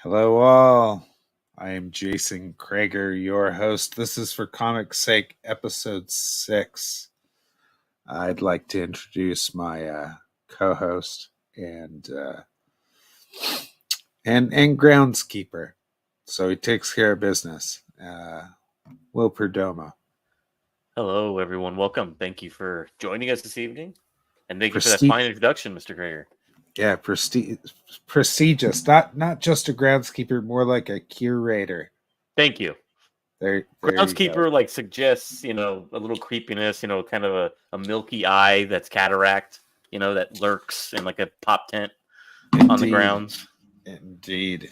Hello, all. I am J.Crager, your host. This is For Comic's Sake, episode 6. I'd like to introduce my co-host and groundskeeper. So he takes care of business. Will PERDOMO. Hello, everyone. Welcome. Thank you for joining us this evening, and thank you for that fine introduction, Mr. Crager. Yeah, prestigious. Not just a groundskeeper, more like a curator. Thank you. There groundskeeper suggests, a little creepiness, kind of a milky eye that's cataract, that lurks in like a pop tent on the grounds. Indeed.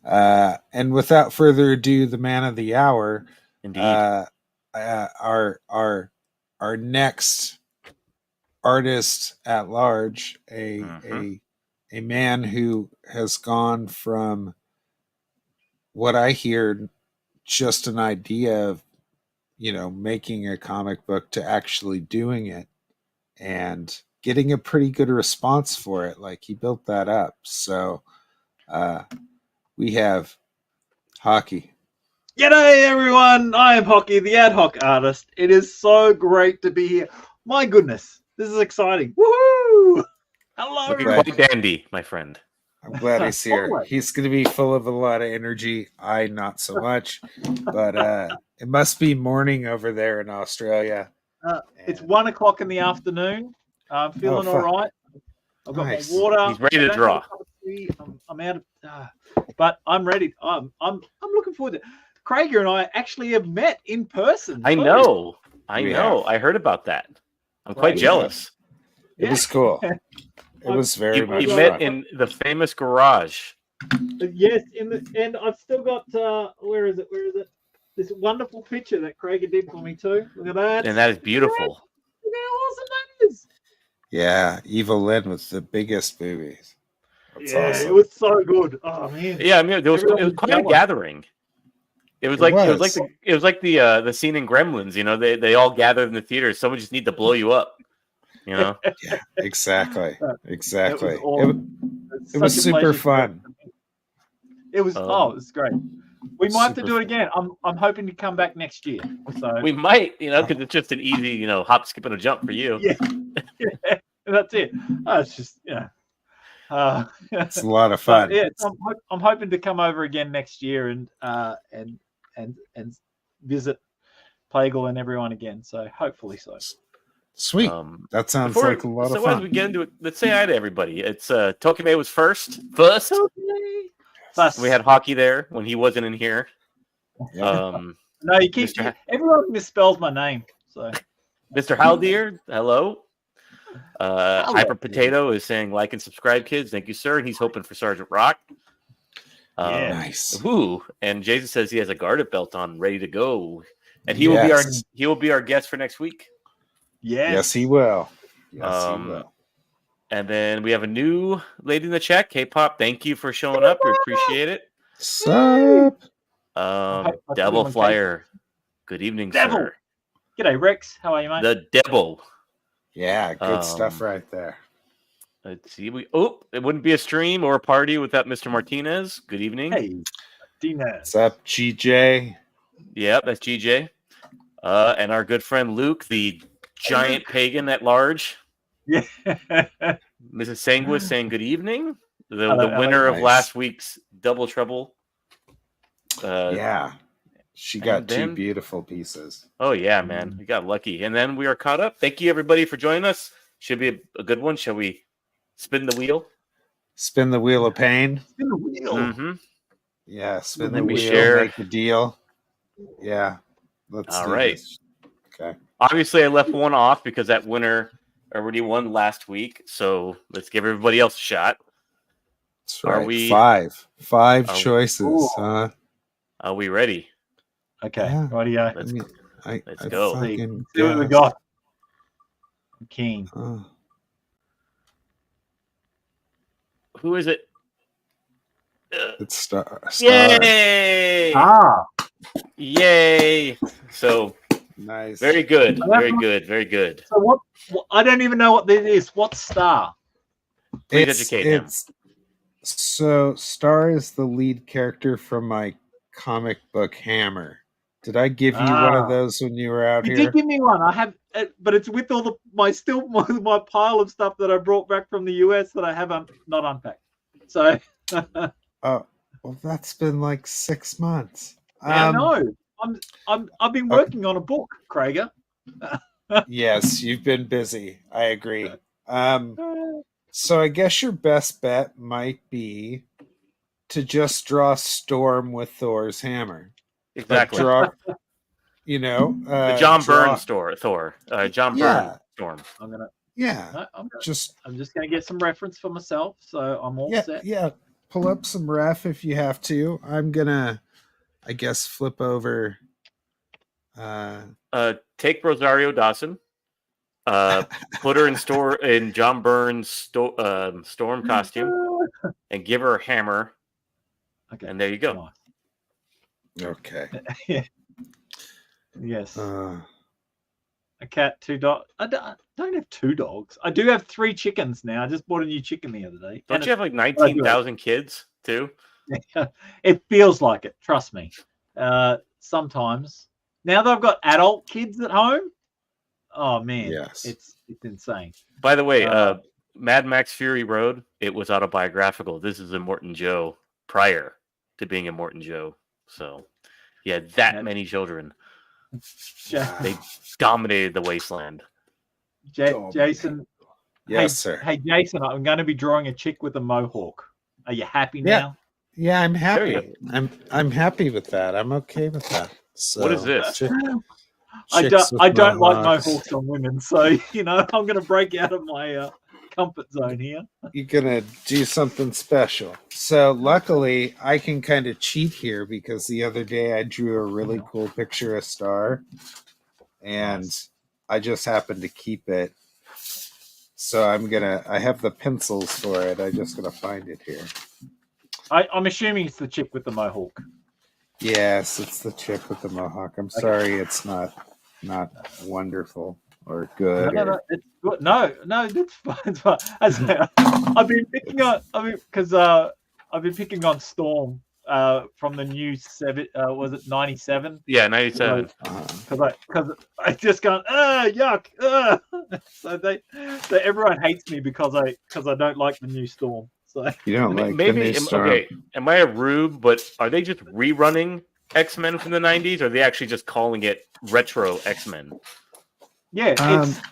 And without further ado, the man of the hour. Indeed. Our next artist at large, a man who has gone from what I hear just an idea of, making a comic book to actually doing it and getting a pretty good response for it. Like, he built that up. So we have Hockey. G'day everyone, I am Hockey, the ad hoc artist. It is so great to be here. My goodness. This is exciting. Woohoo! Hello. Looking quite dandy, my friend. I'm glad he's here. He's going to be full of a lot of energy. I not so much, but it must be morning over there in Australia. It's 1 o'clock in the afternoon. I'm feeling all right. I've got my water. He's ready to draw. I'm out of, but I'm ready. I'm looking forward to it. Crager and I actually have met in person. I know. I heard about that. I'm quite jealous. It was cool. It was very much fun. Met in the famous garage. Yes, and I've still got where is it? This wonderful picture that Crager did for me too. Look at that. And that is beautiful. Look how awesome that is. Yeah, Evil Lynn with the biggest boobies. That's awesome. It was so good. Oh man. Yeah, I mean it was quite a gathering. It was like the scene in Gremlins, they all gathered in the theater. Someone just need to blow you up. Yeah, exactly. It was super fun. It was it was great. We might have to do it again. I'm hoping to come back next year. So we might, because it's just an easy, hop, skip, and a jump for you. Yeah. That's it. It's just it's a lot of fun. I'm hoping to come over again next year and visit Plagle and everyone again. So hopefully so. Sweet. That sounds like a lot of fun. So as we get into it, let's say hi to everybody. It's Tokime was first. We had Hockey there when he wasn't in here. Yeah. No, he keeps everyone misspells my name. So Mr. Haldeer, hello. Hyper Potato is saying like and subscribe, kids. Thank you, sir. And he's hoping for Sergeant Rock. Nice. Ooh, and Jason says he has a garnet belt on, ready to go, and he will be our guest for next week. Yes, he will. Yes, he will. And then we have a new lady in the chat, K-pop. Thank you for showing up. We appreciate it. Sup? Devil Flyer. Good evening, sir. G'day, Rex. How are you, mate? The Devil. Yeah, good stuff right there. Let's see. It wouldn't be a stream or a party without Mr. Martinez. Good evening. Hey, Martinez. What's up, GJ? Yep, that's GJ. And our good friend Luke, the giant pagan at large. Yeah. Mrs. Sanguis saying good evening. The winner of last week's Double Trouble. Yeah. She got two beautiful pieces. Oh, yeah, man. We got lucky. And then we are caught up. Thank you, everybody, for joining us. Should be a good one. Shall we spin the wheel? Spin the wheel of pain? Spin the wheel. Mm-hmm. Yeah, spin the wheel, make the deal. Yeah. Let's do this. Okay. Obviously, I left one off because that winner already won last week. So let's give everybody else a shot. That's right. Five choices. Are we ready? Okay. Yeah. Rightio. Let's go. See what we got. I'm keen. Who is it? It's Star. Yay! Yay! So nice. Very good. Very good. Very good. So what I don't even know what this is. What's Star? Please educate him. So Star is the lead character from my comic book Hammer. Did I give you one of those when you were out You here? did give me one. I have, but it's with all my pile of stuff that I brought back from the US that I have not unpacked. So. Oh, well, that's been like 6 months. Yeah, no. I've been working on a book, Crager. Yes, you've been busy. I agree. So I guess your best bet might be to just draw Storm with Thor's hammer. Exactly. But draw, the John Byrne Thor. John Byrne Storm. I'm just gonna get some reference for myself, so I'm all set. Yeah. Pull up some ref if you have to. I'm gonna, I guess, flip over. Take Rosario Dawson. Put her in John Byrne's Storm costume, and give her a hammer. Okay. And there you go. Okay. Yes. A cat, 2 dogs. I don't have 2 dogs. I do have 3 chickens now. I just bought a new chicken the other day. Don't you have like 19,000 kids too? It feels like it. Trust me. Sometimes. Now that I've got adult kids at home, oh man, yes, it's insane. By the way, Mad Max Fury Road, it was autobiographical. This is Immortan Joe prior to being Immortan Joe. So he had many children. They dominated the wasteland. Jason. Yes, sir. Hey, Jason, I'm going to be drawing a chick with a mohawk. Are you happy now? Yeah, I'm happy. I'm happy with that. I'm okay with that. So, what is this? I don't like mohawks on women, so I'm going to break out of my comfort zone here. You're going to do something special. So luckily, I can kind of cheat here because the other day I drew a really cool picture of Star, and I just happened to keep it. So I have the pencils for it. I'm just going to find it here. I'm assuming it's the chick with the mohawk. Yes, it's the chick with the mohawk. I'm sorry, it's not wonderful or good. No, it's good. No, that's fine. It's fine. I've been picking on Storm from the new was it 97? Yeah, 97. Because I just gone yuck. So everyone hates me because I don't like the new Storm. So you don't like the new Storm. Okay, am I a rube? But are they just rerunning X-Men from the 90s, or are they actually just calling it retro X-Men? Yeah,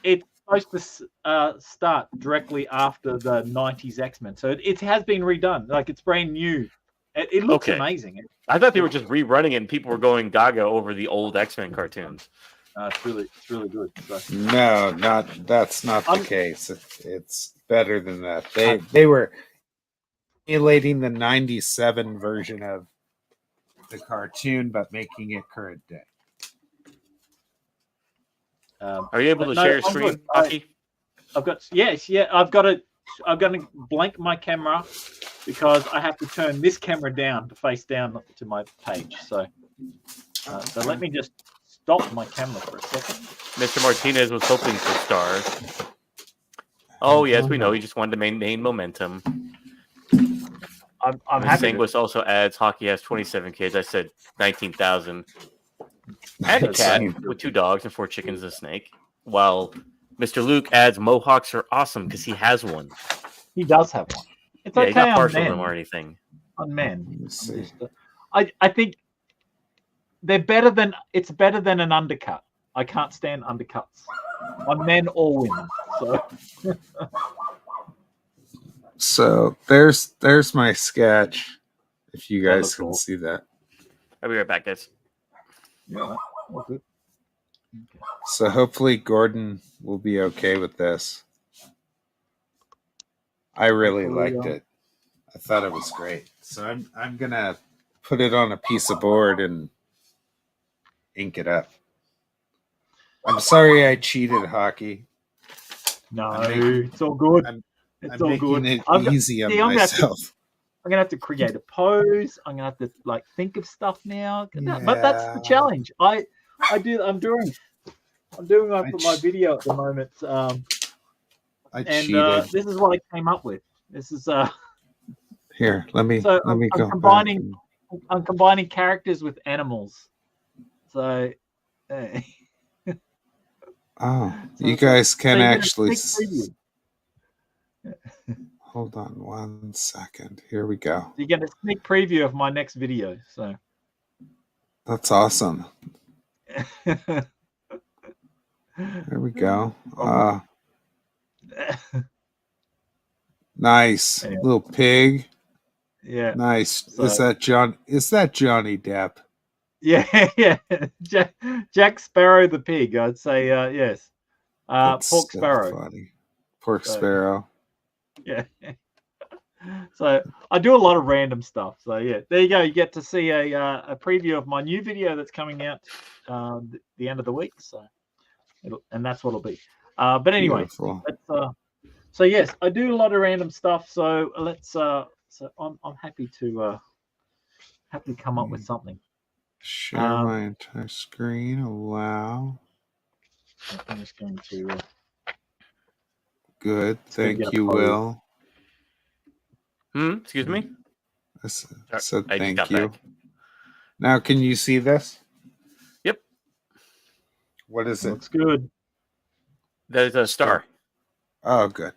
it's supposed to start directly after the 90s X-Men. So it has been redone. Like, it's brand new. It looks amazing. I thought they were just rerunning it and people were going gaga over the old X-Men cartoons. It's really good. So. No, that's not the case. It's better than that. They were emulating the 97 version of the cartoon, but making it current day. Are you able to share your screen, Hockey? I'm going to blank my camera because I have to turn this camera down to face down to my page. So let me just stop my camera for a second. Mr. Martinez was hoping for stars. Oh, yes, we know. He just wanted to maintain momentum. I'm happy. Sanguis also adds Hockey has 27 kids. I said 19,000. And a cat with 2 dogs and 4 chickens and a snake. While Mr. Luke adds mohawks are awesome because he has one. He does have one. It's okay. He's not partial to them or anything. On men. I think it's better than an undercut. I can't stand undercuts on men or women. So there's my sketch. If you guys can see that. I'll be right back, guys. Yeah, good. Okay. So hopefully Gordon will be okay with this. I really liked it. I thought it was great. So I'm gonna put it on a piece of board and ink it up. I'm sorry I cheated, Hockey. No, it's all good. It's all good. It easy on myself. I'm gonna have to create a pose. I'm gonna have to think of stuff now. Yeah. But that's the challenge. I'm doing my video at the moment. I cheated. This is what I came up with. This is Here, let me So let me I'm go combining back. I'm combining characters with animals. So, Oh, so you guys so can you get a actually sneak preview. hold on 1 second. Here we go. You get a sneak preview of my next video. So That's awesome. There we go. Nice. Anyway. Little pig. Yeah. Nice. So, Is that Johnny Depp? yeah. Jack Sparrow the pig. I'd say yes. That's Pork so Sparrow. funny. Pork So, Sparrow. Yeah. So I do a lot of random stuff. So yeah, there you go. You get to see a preview of my new video that's coming out the end of the week. So and that's what it'll be. But anyway, Beautiful. so yes, I do a lot of random stuff. So let's so I'm happy to come up with something. Share my entire screen. Allow. I'm just going to. Good. Thank you, close. Will. Excuse me? I said I just thank got you. back. Now, can you see this? Yep. What is it? Looks good. That is a star. Oh, good.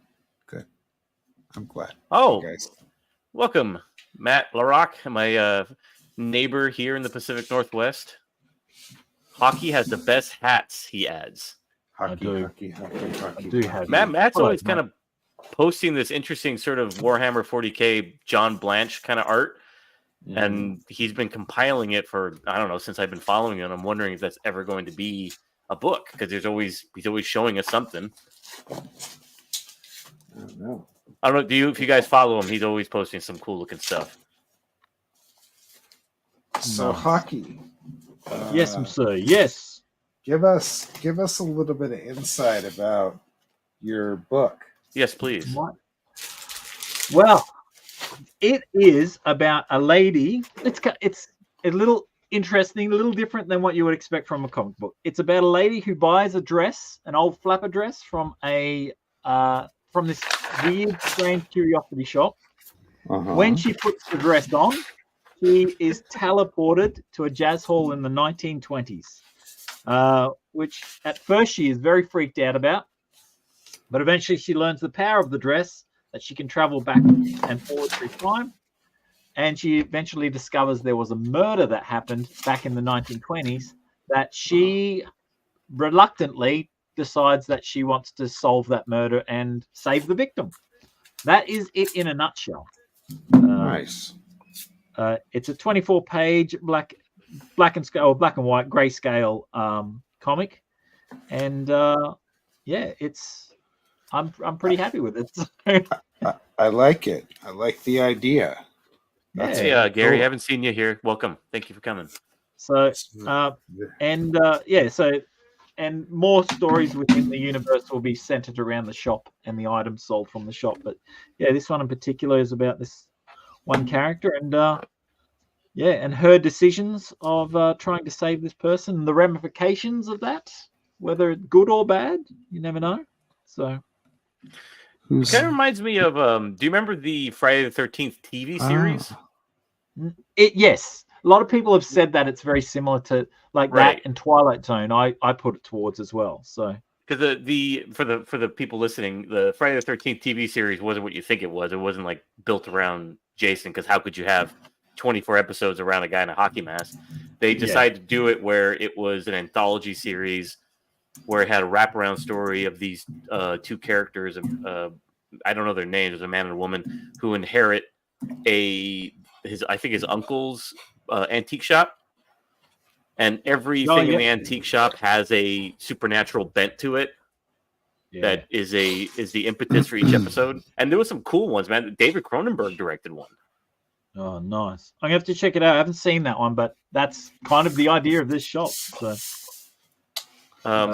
Good. I'm glad. Oh, You guys. welcome, Matt LaRock, my neighbor here in the Pacific Northwest. Hockey has the best hats, he adds. Hockey. I do have. Matt's Hello, always kind of posting this interesting sort of Warhammer 40K John Blanche kind of art. And he's been compiling it for, I don't know, since I've been following him. I'm wondering if that's ever going to be a book, because he's always showing us something. I don't know. I don't know. If you guys follow him, he's always posting some cool looking stuff. So hockey. Yes, sir. Yes. Give us a little bit of insight about your book. Yes, please. Well, it is about a lady. It's a little interesting, a little different than what you would expect from a comic book. It's about a lady who buys a dress, an old flapper dress from from this weird, strange curiosity shop. When she puts the dress on, she is teleported to a jazz hall in the 1920s, which at first she is very freaked out about, but eventually she learns the power of the dress, that she can travel back and forward through time, and she eventually discovers there was a murder that happened back in the 1920s that she reluctantly decides that she wants to solve that murder and save the victim. That is it in a nutshell. Nice. It's a 24-page black and white grayscale comic, and yeah, I'm pretty happy with it. I like it. I like the idea. That's Gary, cool. I haven't seen you here. Welcome. Thank you for coming. So and more stories within the universe will be centered around the shop and the items sold from the shop. But yeah, this one in particular is about this one character, and and her decisions of trying to save this person, and the ramifications of that, whether good or bad, you never know. So it kind of reminds me of do you remember the Friday the 13th TV series? Yes. A lot of people have said that it's very similar to that and Twilight Zone. I put it towards as well. So because for the people listening, the Friday the 13th TV series wasn't what you think it was. It wasn't like built around Jason, because how could you have 24 episodes around a guy in a hockey mask? They decided to do it where it was an anthology series where it had a wraparound story of these two characters of I don't know their names. There's a man and a woman who inherit his uncle's antique shop, and everything in the antique shop has a supernatural bent to it. That is the impetus for each episode. And there was some cool ones, man. David Cronenberg directed one. Oh, nice. I'm gonna have to check it out. I haven't seen that one, but that's kind of the idea of this shop. So I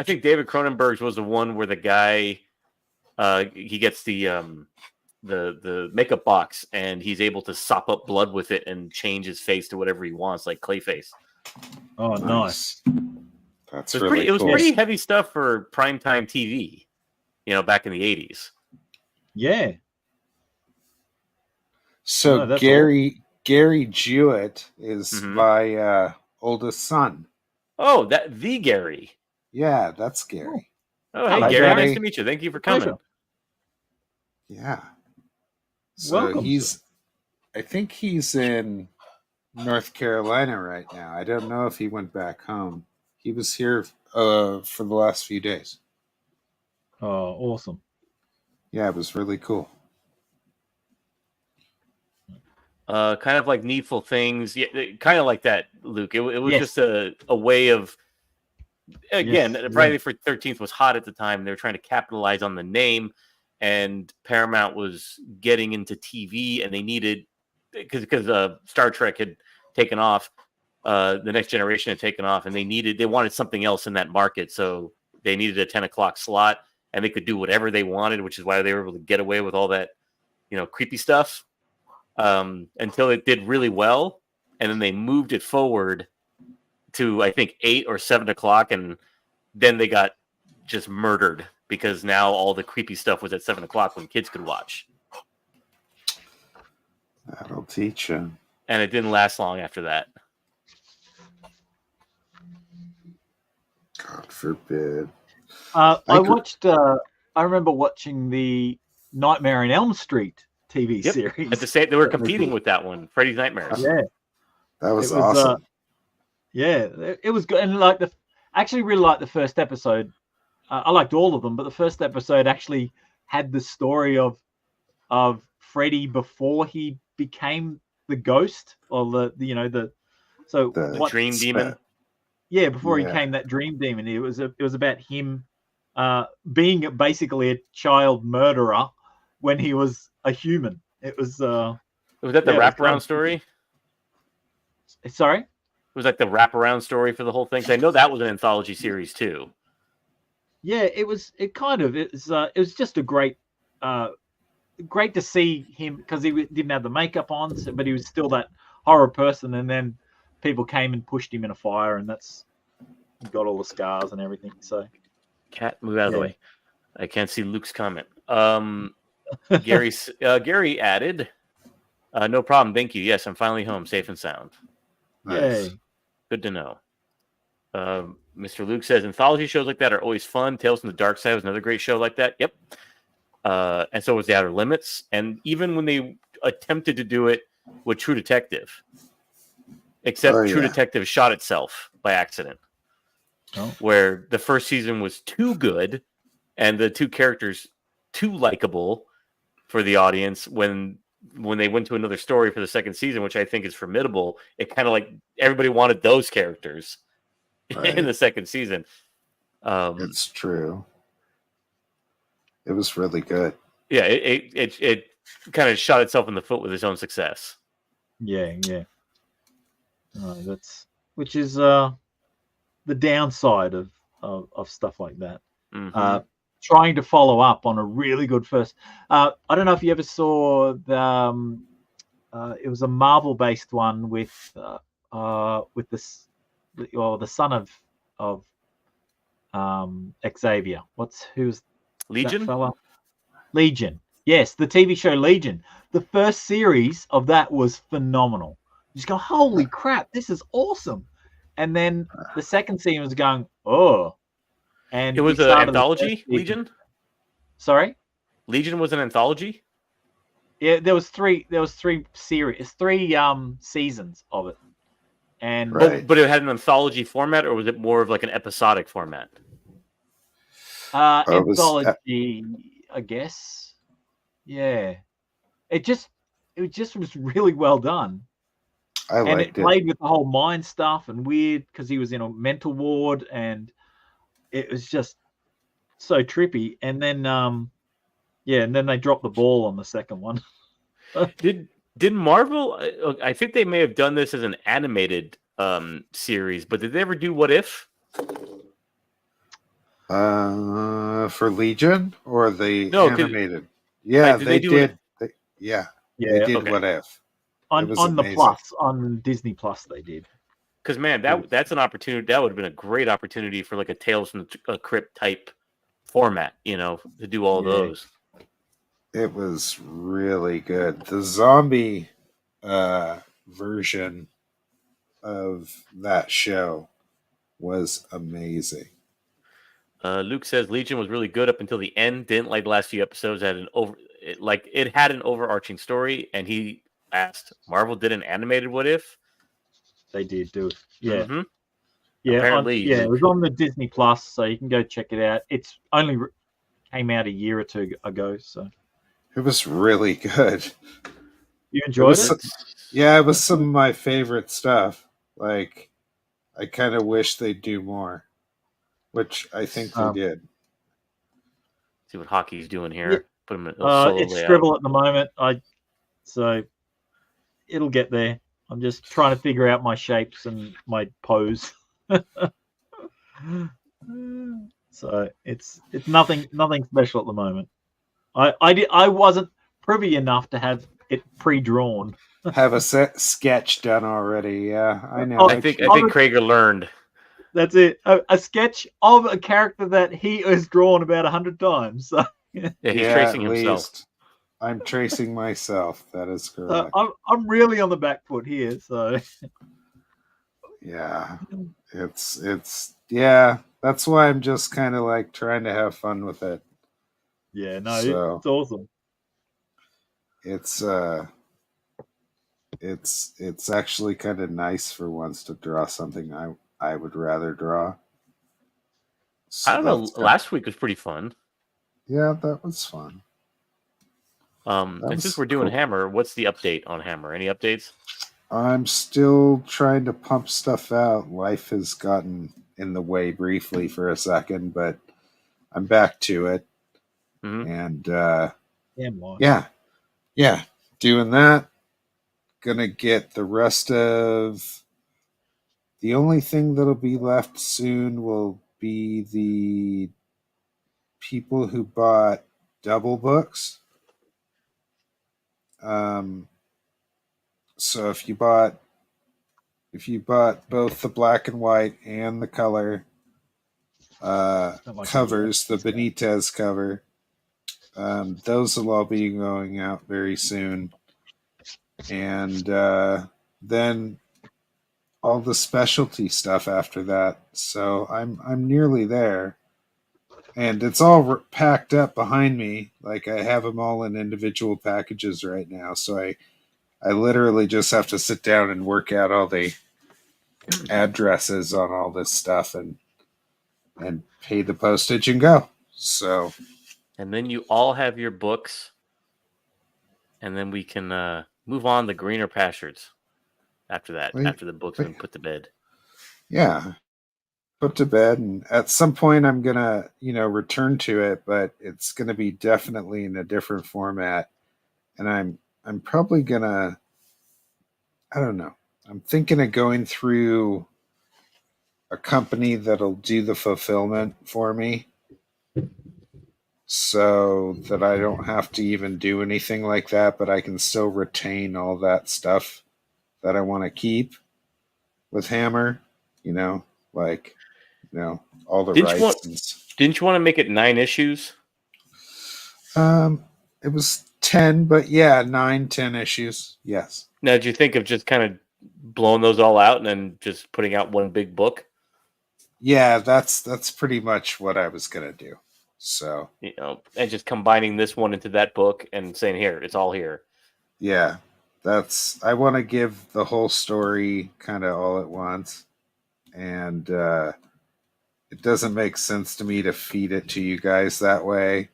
think David Cronenberg's was the one where the guy he gets the makeup box, and he's able to sop up blood with it and change his face to whatever he wants, like Clayface. Oh, nice. That's really cool. It was pretty heavy stuff for primetime TV, back in the 80s. Yeah. So Oh, that's Gary Jewett is Mhm. my oldest son. Oh, the Gary. Yeah, that's Gary. Oh, Hello, hey, Gary. Gary. Nice to meet you. Thank you for Pleasure. coming. Yeah. So Welcome, sir. I think he's in North Carolina right now. I don't know if he went back home. He was here for the last few days. Oh, awesome. Yeah, it was really cool. Kind of like Needful Things. Yeah, kind of like that, Luke. It was Yes. just a way of, again, Yes, Friday the 13th was hot at the time. They were trying to capitalize on the name, and Paramount was getting into TV, and they needed, because Star Trek had taken off, the Next Generation had taken off, and they wanted something else in that market, so they needed a 10 o'clock slot, and they could do whatever they wanted, which is why they were able to get away with all that, creepy stuff, until it did really well, and then they moved it forward to, I think, 8 or 7 o'clock, and then they got just murdered because now all the creepy stuff was at 7 o'clock when kids could watch. That'll teach him. And it didn't last long after that. God forbid. I remember watching the Nightmare on Elm Street TV Yep. series. At the same, they were competing with that one, Freddy's Nightmares. Yeah, That was it was, awesome. yeah, it was good. And I actually really liked the first episode. I liked all of them, but the first episode actually had the story of Freddy before he became the ghost, or the Dream Demon. Yeah, before he Yeah. became that dream demon. It was about him being basically a child murderer when he was a human. It was Was that the wraparound story? Sorry? Was that the wraparound story for the whole thing? 'Cause I know that was an anthology series too. Yeah, it was. It was just a great to see him, because he didn't have the makeup on, but he was still that horror person. And then people came and pushed him in a fire, and he got all the scars and everything. So, Cat, move out of the way. I can't see Luke's comment. Gary added, no problem. Thank you. Yes, I'm finally home, safe and sound. Nice. Yay. Good to know. Mr. Luke says anthology shows like that are always fun. Tales from the Dark Side was another great show like that. Yep. And so was The Outer Limits. And even when they attempted to do it with True Detective, except True Detective shot itself by accident, where the first season was too good and the two characters too likable for the audience. When they went to another story for the second season, which I think is formidable, it kind of like everybody wanted those characters in the second season. It's true. It was really good. Yeah, it kind of shot itself in the foot with its own success. Yeah. Which is the downside of stuff like that. Mm-hmm. Trying to follow up on a really good first. I don't know if you ever saw the. It was a Marvel-based one with the son of Xavier. Who's Legion? that fella? Legion. Yes, the TV show Legion. The first series of that was phenomenal. You just go, holy crap, this is awesome. And then the second season was going, oh. And it was an anthology, Legion? Sorry? Legion was an anthology? Yeah, there was three series, three seasons of it. And but it had an anthology format, or was it more of like an episodic format? Anthology, I guess. Yeah. It just was really well done. And it played with the whole mind stuff and weird, because he was in a mental ward, and it was just so trippy. And then and then they dropped the ball on the second one. Did Marvel, I think they may have done this as an animated series, but did they ever do What If? For Legion or the animated? Yeah, they did. They did What If. On the Plus, on Disney Plus, they did. Because man, that's an opportunity. That would have been a great opportunity for like a Tales from the Crypt type format, to do all those. It was really good. The zombie version of that show was amazing. Luke says Legion was really good up until the end. Didn't like the last few episodes. It had an overarching story, and he asked, "Marvel did an animated What If?" They did do it. Yeah. Mm-hmm. Yeah, Apparently, it was on the Disney Plus, so you can go check it out. It's only came out a year or two ago, so It was really good. you enjoyed it. Yeah, it was some of my favorite stuff. Like, I kind of wish they'd do more, which I think they did. See what Hockey's doing here. Yeah. Put him in a solo It's layout. Scribble at the moment. So it'll get there. I'm just trying to figure out my shapes and my pose. So it's nothing special at the moment. I wasn't privy enough to have it pre-drawn. Have a sketch done already. Yeah, I know. Oh, I think Crager learned. That's it. A sketch of a character that he has drawn about 100 times. So. Yeah, he's tracing himself. Least. I'm tracing myself. That is correct. I'm really on the back foot here. So yeah, it's yeah. That's why I'm just kind of like trying to have fun with it. Yeah, no, it's awesome. It's actually kind of nice for once to draw something I would rather draw. So I don't know. Last week was pretty fun. Yeah, that was fun. And since we're doing Hammer, what's the update on Hammer? Any updates? I'm still trying to pump stuff out. Life has gotten in the way briefly for a second, but I'm back to it. Mm-hmm. And yeah, doing that. Gonna get the rest of. The only thing that'll be left soon will be the people who bought double books. So if you bought both the black and white and the color covers, the Benitez cover, those will all be going out very soon. And then all the specialty stuff after that. So I'm nearly there. And it's all packed up behind me. Like I have them all in individual packages right now. So I literally just have to sit down and work out all the addresses on all this stuff and pay the postage and go. So, and then you all have your books, and then we can move on to greener pastures after that. After the books have been put to bed. Yeah, put to bed, and at some point I'm gonna return to it, but it's gonna be definitely in a different format, and I'm probably gonna, I don't know, I'm thinking of going through a company that'll do the fulfillment for me so that I don't have to even do anything like that, but I can still retain all that stuff that I want to keep with Hammer, all the rights. Didn't you want to make it 9 issues? It was 10, but yeah, 9-10 issues. Yes. Now, did you think of just kind of blowing those all out and then just putting out one big book? Yeah, that's pretty much what I was gonna do. So and just combining this one into that book and saying, "Here, it's all here." Yeah, I want to give the whole story kind of all at once, and it doesn't make sense to me to feed it to you guys that way.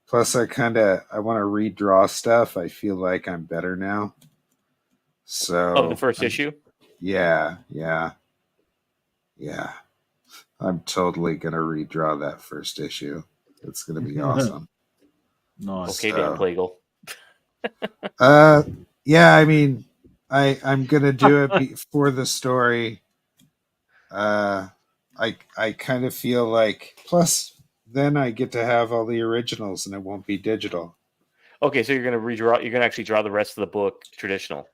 Plus, I want to redraw stuff. I feel like I'm better now. So of the first issue. Yeah. I'm totally gonna redraw that first issue. It's gonna be awesome. Nice. Okay, Dan Plagle. Yeah, I mean, I'm gonna do it before the story. I kind of feel like, plus then I get to have all the originals and it won't be digital. Okay, so you're gonna redraw. You're gonna actually draw the rest of the book traditional.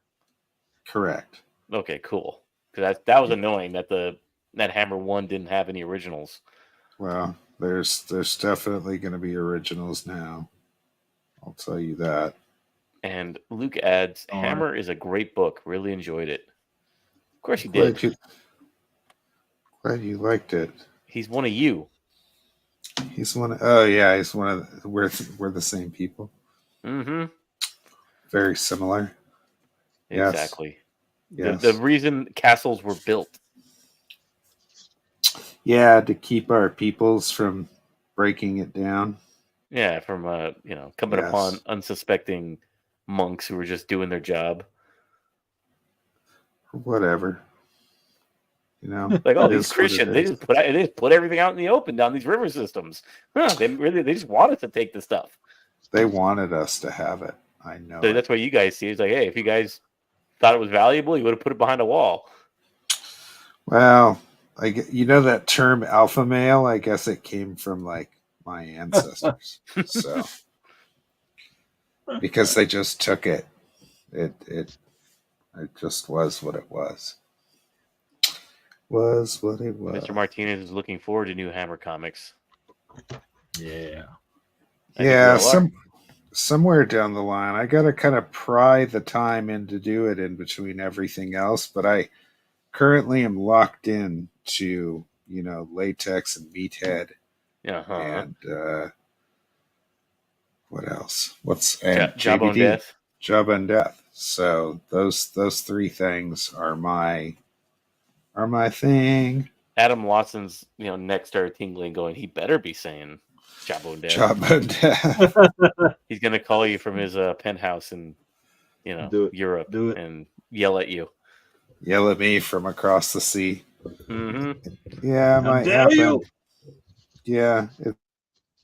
Correct. Okay, cool. Because that was annoying that Hammer 1 didn't have any originals. Well, there's definitely going to be originals now. I'll tell you that. And Luke adds, Hammer is a great book. Really enjoyed it. Of course you did. Glad you liked it. He's one of you. He's one. Oh yeah, he's one of. We're the same people. Mm-hmm. Very similar. Exactly. Yes. The reason castles were built. Yeah, to keep our peoples from breaking it down. Yeah, from coming upon unsuspecting monks who were just doing their job. Whatever. Like all these Christians, they just put everything out in the open down these river systems. They just wanted to take the stuff. They wanted us to have it. I know. So that's why you guys see. It's like, hey, if you guys thought it was valuable, you would have put it behind a wall. Well, that term alpha male. I guess it came from like my ancestors. So because they just took it, it just was what it was. Was what it was. Mr. Martinez is looking forward to new Hammer comics. Yeah. Yeah, somewhere down the line, I got to kind of pry the time in to do it in between everything else. But I currently am locked in to, Latex and Meathead. And what else? Job on Death? Job on Death. So those three things are my thing. Adam Watson's neck started tingling, going, he better be saying Job on Death. Job on Death. He's gonna call you from his penthouse in Europe and yell at you. Yell at me from across the sea. Mm-hmm. Yeah, might happen. Yeah, it's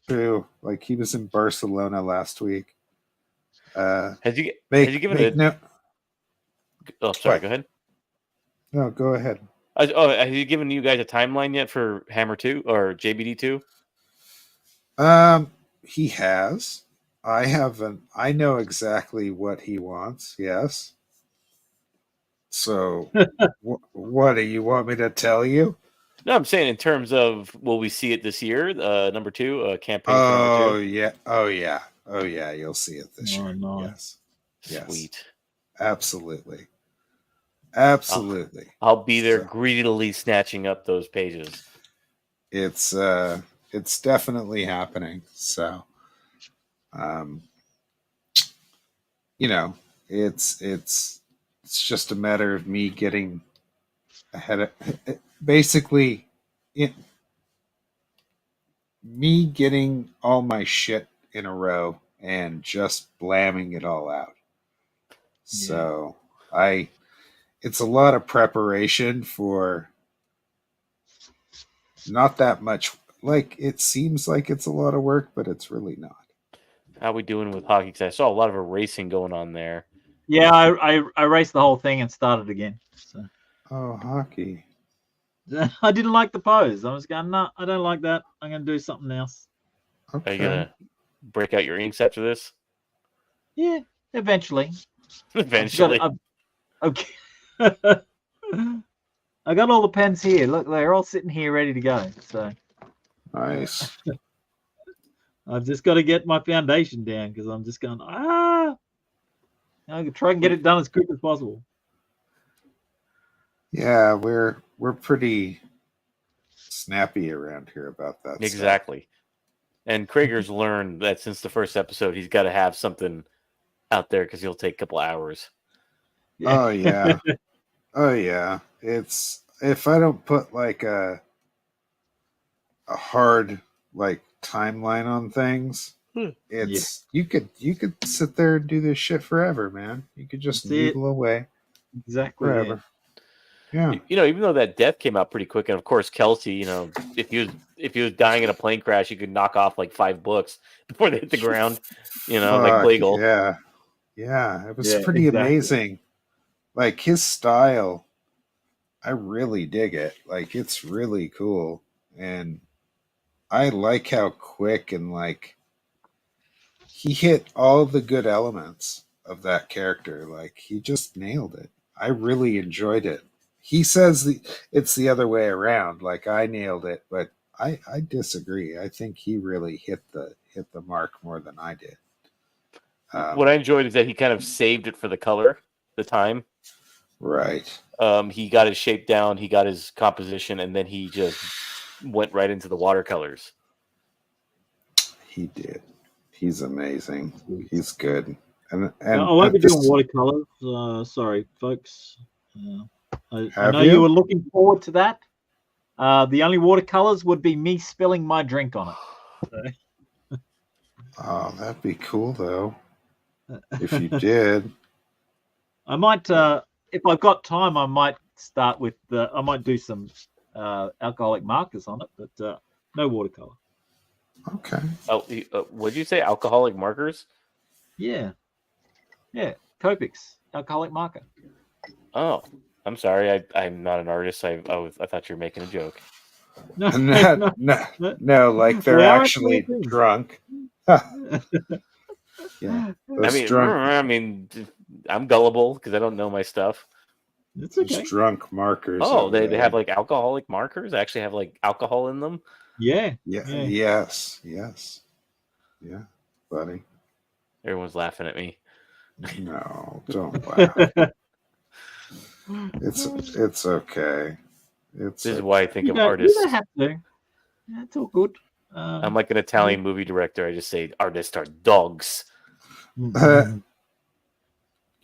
true. Like he was in Barcelona last week. Has he given it? Oh, sorry. Go ahead. No, go ahead. Has he given you guys a timeline yet for Hammer 2 or JBD 2? He has. I haven't. I know exactly what he wants. Yes. So, what do you want me to tell you? No, I'm saying in terms of will we see it this year? Number 2 campaign. Oh number 2? yeah. Oh yeah. Oh yeah. You'll see it this year. No. Yes. Sweet. Absolutely. I'll be there greedily snatching up those pages. It's definitely happening. So, it's just a matter of me getting ahead of basically me getting all my shit in a row and just blamming it all out. Yeah. So it's a lot of preparation for not that much. Like it seems like it's a lot of work, but it's really not. How are we doing with hockey? Because I saw a lot of erasing going on there. Yeah, I erased the whole thing and started again. So. Oh, hockey. I didn't like the pose. I was going, no, I don't like that. I'm going to do something else. Okay. Are you going to break out your inks after this? Yeah, eventually. Eventually. Okay. I got all the pens here. Look, they're all sitting here ready to go. So nice. I've just got to get my foundation down because I'm just going, I can try and get it done as quick as possible. Yeah, we're pretty snappy around here about that. Exactly. Stuff. And Crager's learned that since the first episode, he's got to have something out there because he'll take a couple hours. Yeah. Oh yeah. Oh yeah. It's if I don't put like a hard like timeline on things, it's you could sit there and do this shit forever, man. You could just noodle away. Exactly. Forever. Yeah. Even though that death came out pretty quick, and of course Kelsey, if he was dying in a plane crash, you could knock off like 5 books before they hit the ground. Like Plagle. Yeah. Yeah. It was pretty amazing. Like his style, I really dig it. Like it's really cool. And I like how quick and like he hit all the good elements of that character. Like he just nailed it. I really enjoyed it. He says it's the other way around. Like I nailed it, but I disagree. I think he really hit the mark more than I did. What I enjoyed is that he kind of saved it for the color, the time. Right. He got his shape down, he got his composition, and then he just went right into the watercolors. He did. He's amazing. He's good. And I won't be doing watercolors. Sorry, folks. I know you were looking forward to that. The only watercolors would be me spilling my drink on it. Oh, that'd be cool though. If you did. I might, if I've got time, I might start with I might do some alcoholic markers on it, but no watercolor. Okay. Oh, would you say alcoholic markers? Yeah. Copics, alcoholic marker. Oh, I'm sorry. I'm not an artist. I thought you were making a joke. No, like they're actually drunk. Yeah. I mean, I'm gullible because I don't know my stuff. It's okay. Those drunk markers. Oh, they have like alcoholic markers. They actually have like alcohol in them. Yeah. Yes. Yeah, buddy. Everyone's laughing at me. No, don't laugh. It's okay. This is why I think of artists. You don't have to. Yeah, it's all good. I'm like an Italian movie director. I just say artists are dogs. Mm-hmm.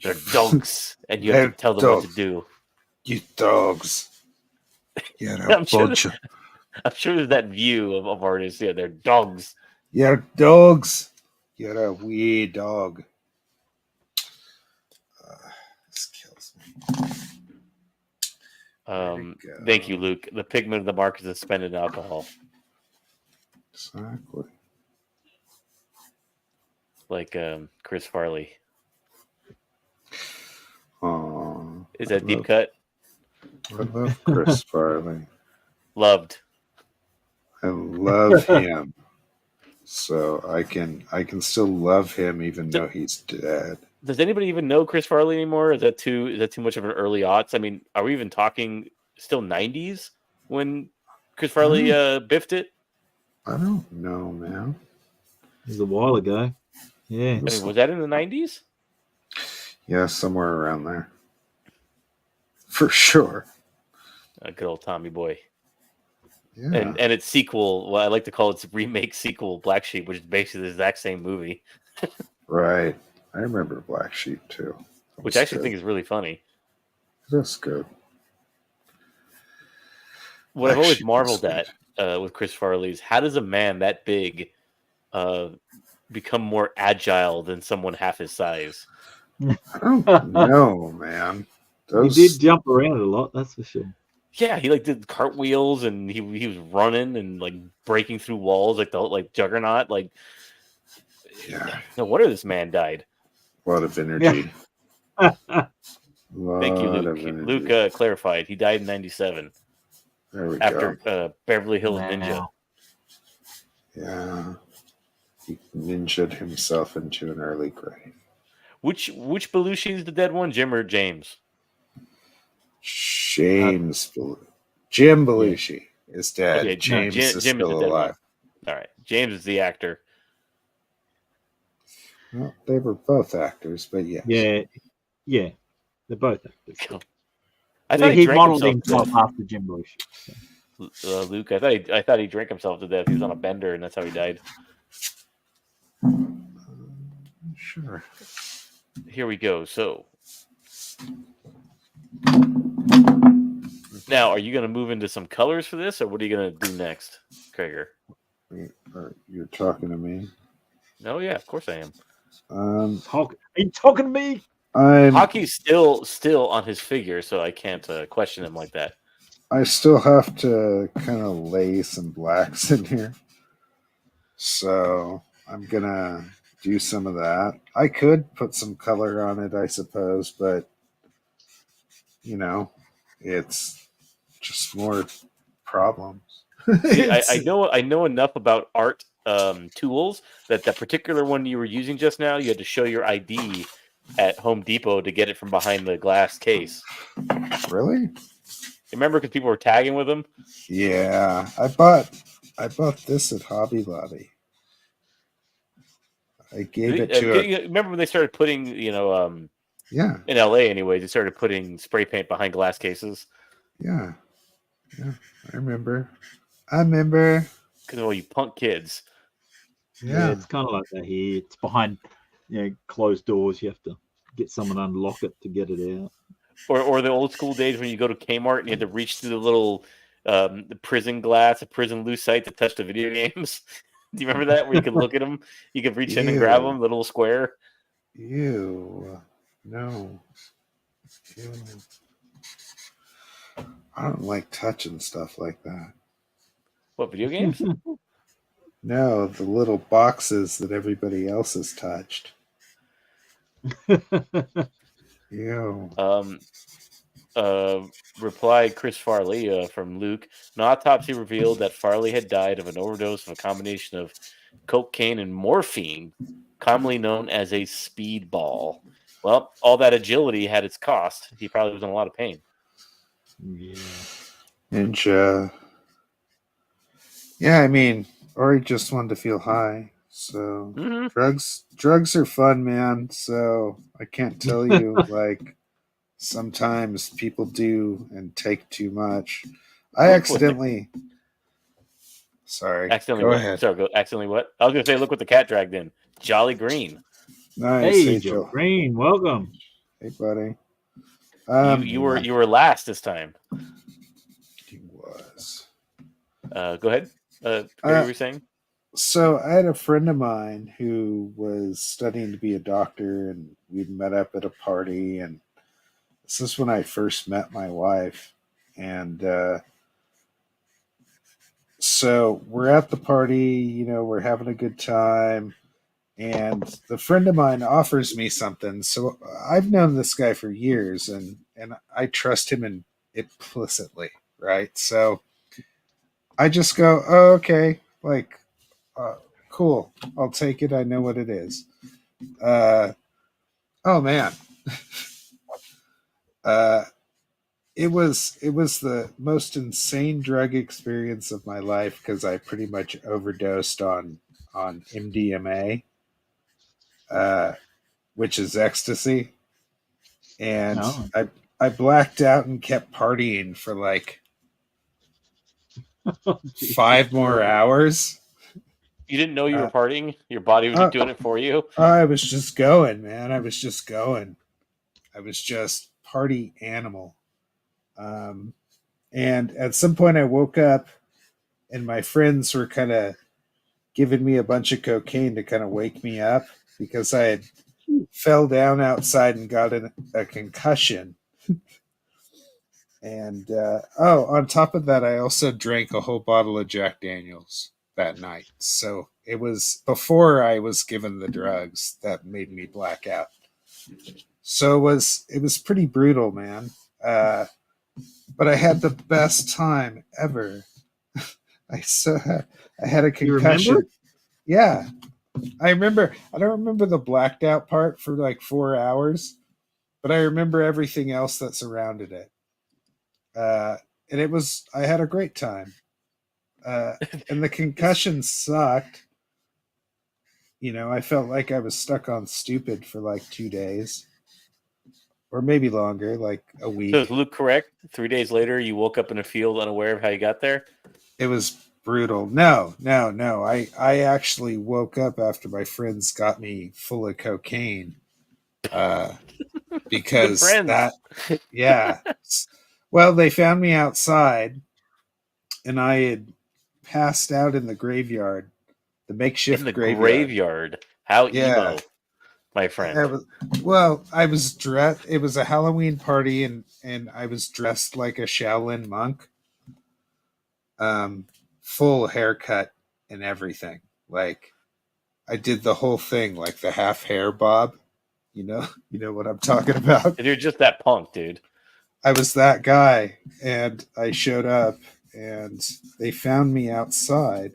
They're dogs, and you have to tell them what to do. You dogs. I'm sure there's that view of artists. Yeah, they're dogs. You're dogs. You're a wee dog. This kills me. Thank you, Luke. The pigment of the mark is suspended in alcohol. Exactly. Like Chris Farley. Oh, is that deep cut? I love Chris Farley. Loved. I love him. So I can still love him even though he's dead. Does anybody even know Chris Farley anymore? Is that too much of an early aughts? I mean, are we even talking still 90s when Chris Farley biffed it? I don't know, man. It was a while ago. Yeah. I mean, was that in the 90s? Yeah, somewhere around there. For sure. Good old Tommy Boy. Yeah. And its sequel, well, I like to call its remake sequel, Black Sheep, which is basically the exact same movie. Right. I remember Black Sheep too. Which I actually think is really funny. That's good. What I've always marveled at with Chris Farley is how does a man that big become more agile than someone half his size? I don't know, man. He did jump around a lot, that's for sure. Yeah, he like did cartwheels and he was running and like breaking through walls like Juggernaut. Like, yeah. No wonder this man died. A lot of energy. Yeah. Thank you, Luke. Luke clarified he died in 97. There we go. Beverly Hills Ninja. Yeah. He ninja'd himself into an early grave. Which Belushi is the dead one, Jim or James? Jim Belushi is dead. Okay, James is Jim still is the dead alive. One. All right, James is the actor. Well, they were both actors, but yes. Yeah, they're both actors. I thought he modeled himself after Jim Belushi. So. Luke, I thought he drank himself to death. He was on a bender, and that's how he died. Sure. Here we go. So now, are you going to move into some colors for this, or what are you going to do next, Crager? You're talking to me? No, yeah, of course I am. Are you talking to me? Hockey's still on his figure, so I can't question him like that. I still have to kind of lay some blacks in here, so I'm gonna do some of that. I could put some color on it, I suppose, but it's just more problems. See, I know enough about art tools that particular one you were using just now, you had to show your ID at Home Depot to get it from behind the glass case. Really? Remember, because people were tagging with them? Yeah, I bought this at Hobby Lobby. I gave it to a, remember when they started putting, yeah, in LA anyway, they started putting spray paint behind glass cases. yeah. I remember. Because of all you punk kids. Yeah, it's kind of like that here. It's behind, closed doors. You have to get someone to unlock it to get it out. Or the old school days when you go to Kmart and you had to reach through the little the prison glass, a prison loose site to touch the video games. Do you remember that? Where you could look at them, you could reach in and grab them, the little square. Ew. No. Ew. I don't like touching stuff like that. What, video games? No, the little boxes that everybody else has touched. Ew. Replied Chris Farley from Luke. An autopsy revealed that Farley had died of an overdose of a combination of cocaine and morphine, commonly known as a speedball. Well, all that agility had its cost. He probably was in a lot of pain. Yeah. And yeah, I mean, or he just wanted to feel high. So drugs are fun, man. So I can't tell you, like, sometimes people do and take too much. I accidentally. Sorry. Accidentally go what? ahead. Sorry, accidentally what? I was going to say, look what the cat dragged in. Jolly Green. Nice. Hey, Joe Green, welcome. Hey, buddy. You were last this time. He was. Go ahead. What were you saying? So I had a friend of mine who was studying to be a doctor, and we'd met up at a party, and this is when I first met my wife. And so we're at the party, we're having a good time, and the friend of mine offers me something. So I've known this guy for years, and I trust him implicitly, right? So I just go, oh, okay, like, cool, I'll take it. I know what it is. Oh, man. It was the most insane drug experience of my life because I pretty much overdosed on MDMA, which is ecstasy, and I blacked out and kept partying for like 5 more hours. You didn't know you were partying? Your body was just doing it for you? I was just going, man. I was just party animal. And at some point I woke up and my friends were kind of giving me a bunch of cocaine to kind of wake me up because I had fell down outside and got a concussion. And on top of that, I also drank a whole bottle of Jack Daniels that night. So it was before I was given the drugs that made me black out. So it was pretty brutal, man. But I had the best time ever. I had a concussion. You remember? Yeah. I remember. I don't remember the blacked out part for like 4 hours, but I remember everything else that surrounded it. And I had a great time. And the concussion sucked. I felt like I was stuck on stupid for like 2 days. Or maybe longer, like a week. So is Luke correct? 3 days later, you woke up in a field unaware of how you got there? It was brutal. No. I actually woke up after my friends got me full of cocaine. Because that, yeah. Well, they found me outside, and I had passed out in the graveyard, the makeshift graveyard. How emo, my friend. I was dressed. It was a Halloween party, and I was dressed like a Shaolin monk. Full haircut and everything. Like, I did the whole thing, like the half hair bob. You know what I'm talking about. You're just that punk, dude. I was that guy, and I showed up, and they found me outside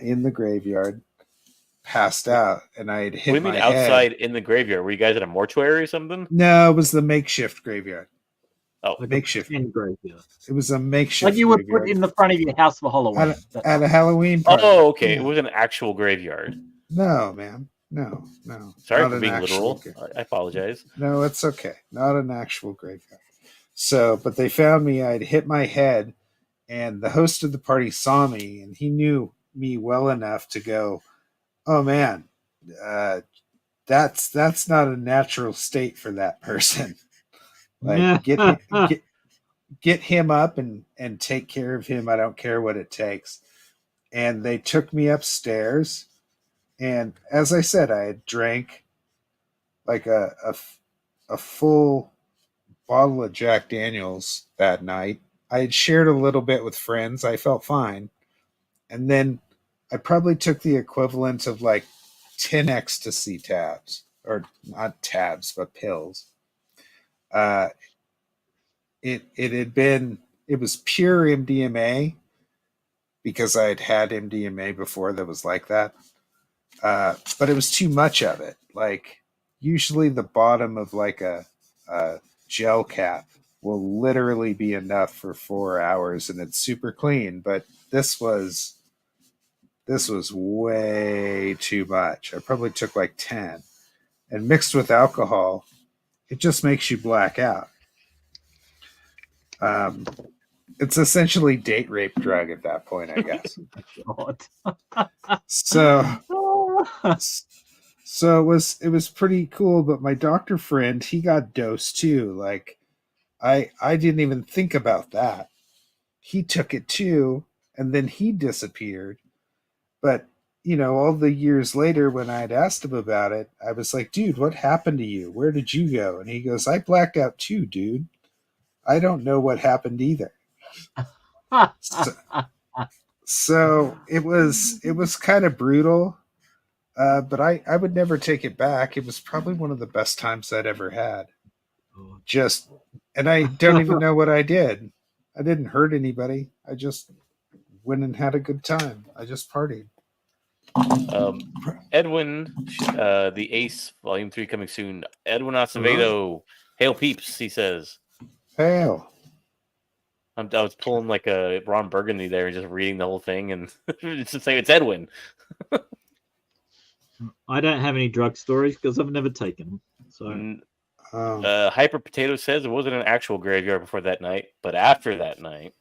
in the graveyard, passed out, and I had hit my head. What do you mean outside in the graveyard? Were you guys at a mortuary or something? No, it was the makeshift graveyard. Oh, like makeshift graveyard. It was a makeshift, like you would put in the front of your house for Halloween at a Halloween party. Oh, okay. Yeah. It was an actual graveyard. No, man. No. Sorry Not for an being actual literal. I apologize. No, it's okay. Not an actual graveyard. So, but they found me. I'd hit my head, and the host of the party saw me, and he knew me well enough to go, "Oh man, uh, that's not a natural state for that person. Like, get him up and take care of him. I don't care what it takes." And they took me upstairs, and as I said, I had drank like a full bottle of Jack Daniels that night. I had shared a little bit with friends. I felt fine. And then I probably took the equivalent of like 10 ecstasy tabs, or not tabs, but pills. Uh, it was pure MDMA because I had MDMA before that was like that. But it was too much of it. Like, usually the bottom of like a gel cap will literally be enough for 4 hours, and it's super clean. But this was way too much. I probably took like 10, and mixed with alcohol, it just makes you black out. It's essentially date rape drug at that point, I guess. God. So it was pretty cool. But my doctor friend, he got dosed too. Like, I didn't even think about that. He took it too, and then he disappeared. But all the years later, when I'd asked him about it, I was like, "Dude, what happened to you? Where did you go?" And he goes, "I blacked out too, dude. I don't know what happened either." So it was kind of brutal. But I would never take it back. It was probably one of the best times I'd ever had. And I don't even know what I did. I didn't hurt anybody. I just went and had a good time. I just partied. Edwin, the Ace, Volume 3 coming soon. Edwin Acevedo, hail peeps, he says. Hail. I was pulling like a Ron Burgundy there and just reading the whole thing, and it's just saying it's Edwin. I don't have any drug stories because I've never taken them. So, Hyper Potato says it wasn't an actual graveyard before that night, but after that night,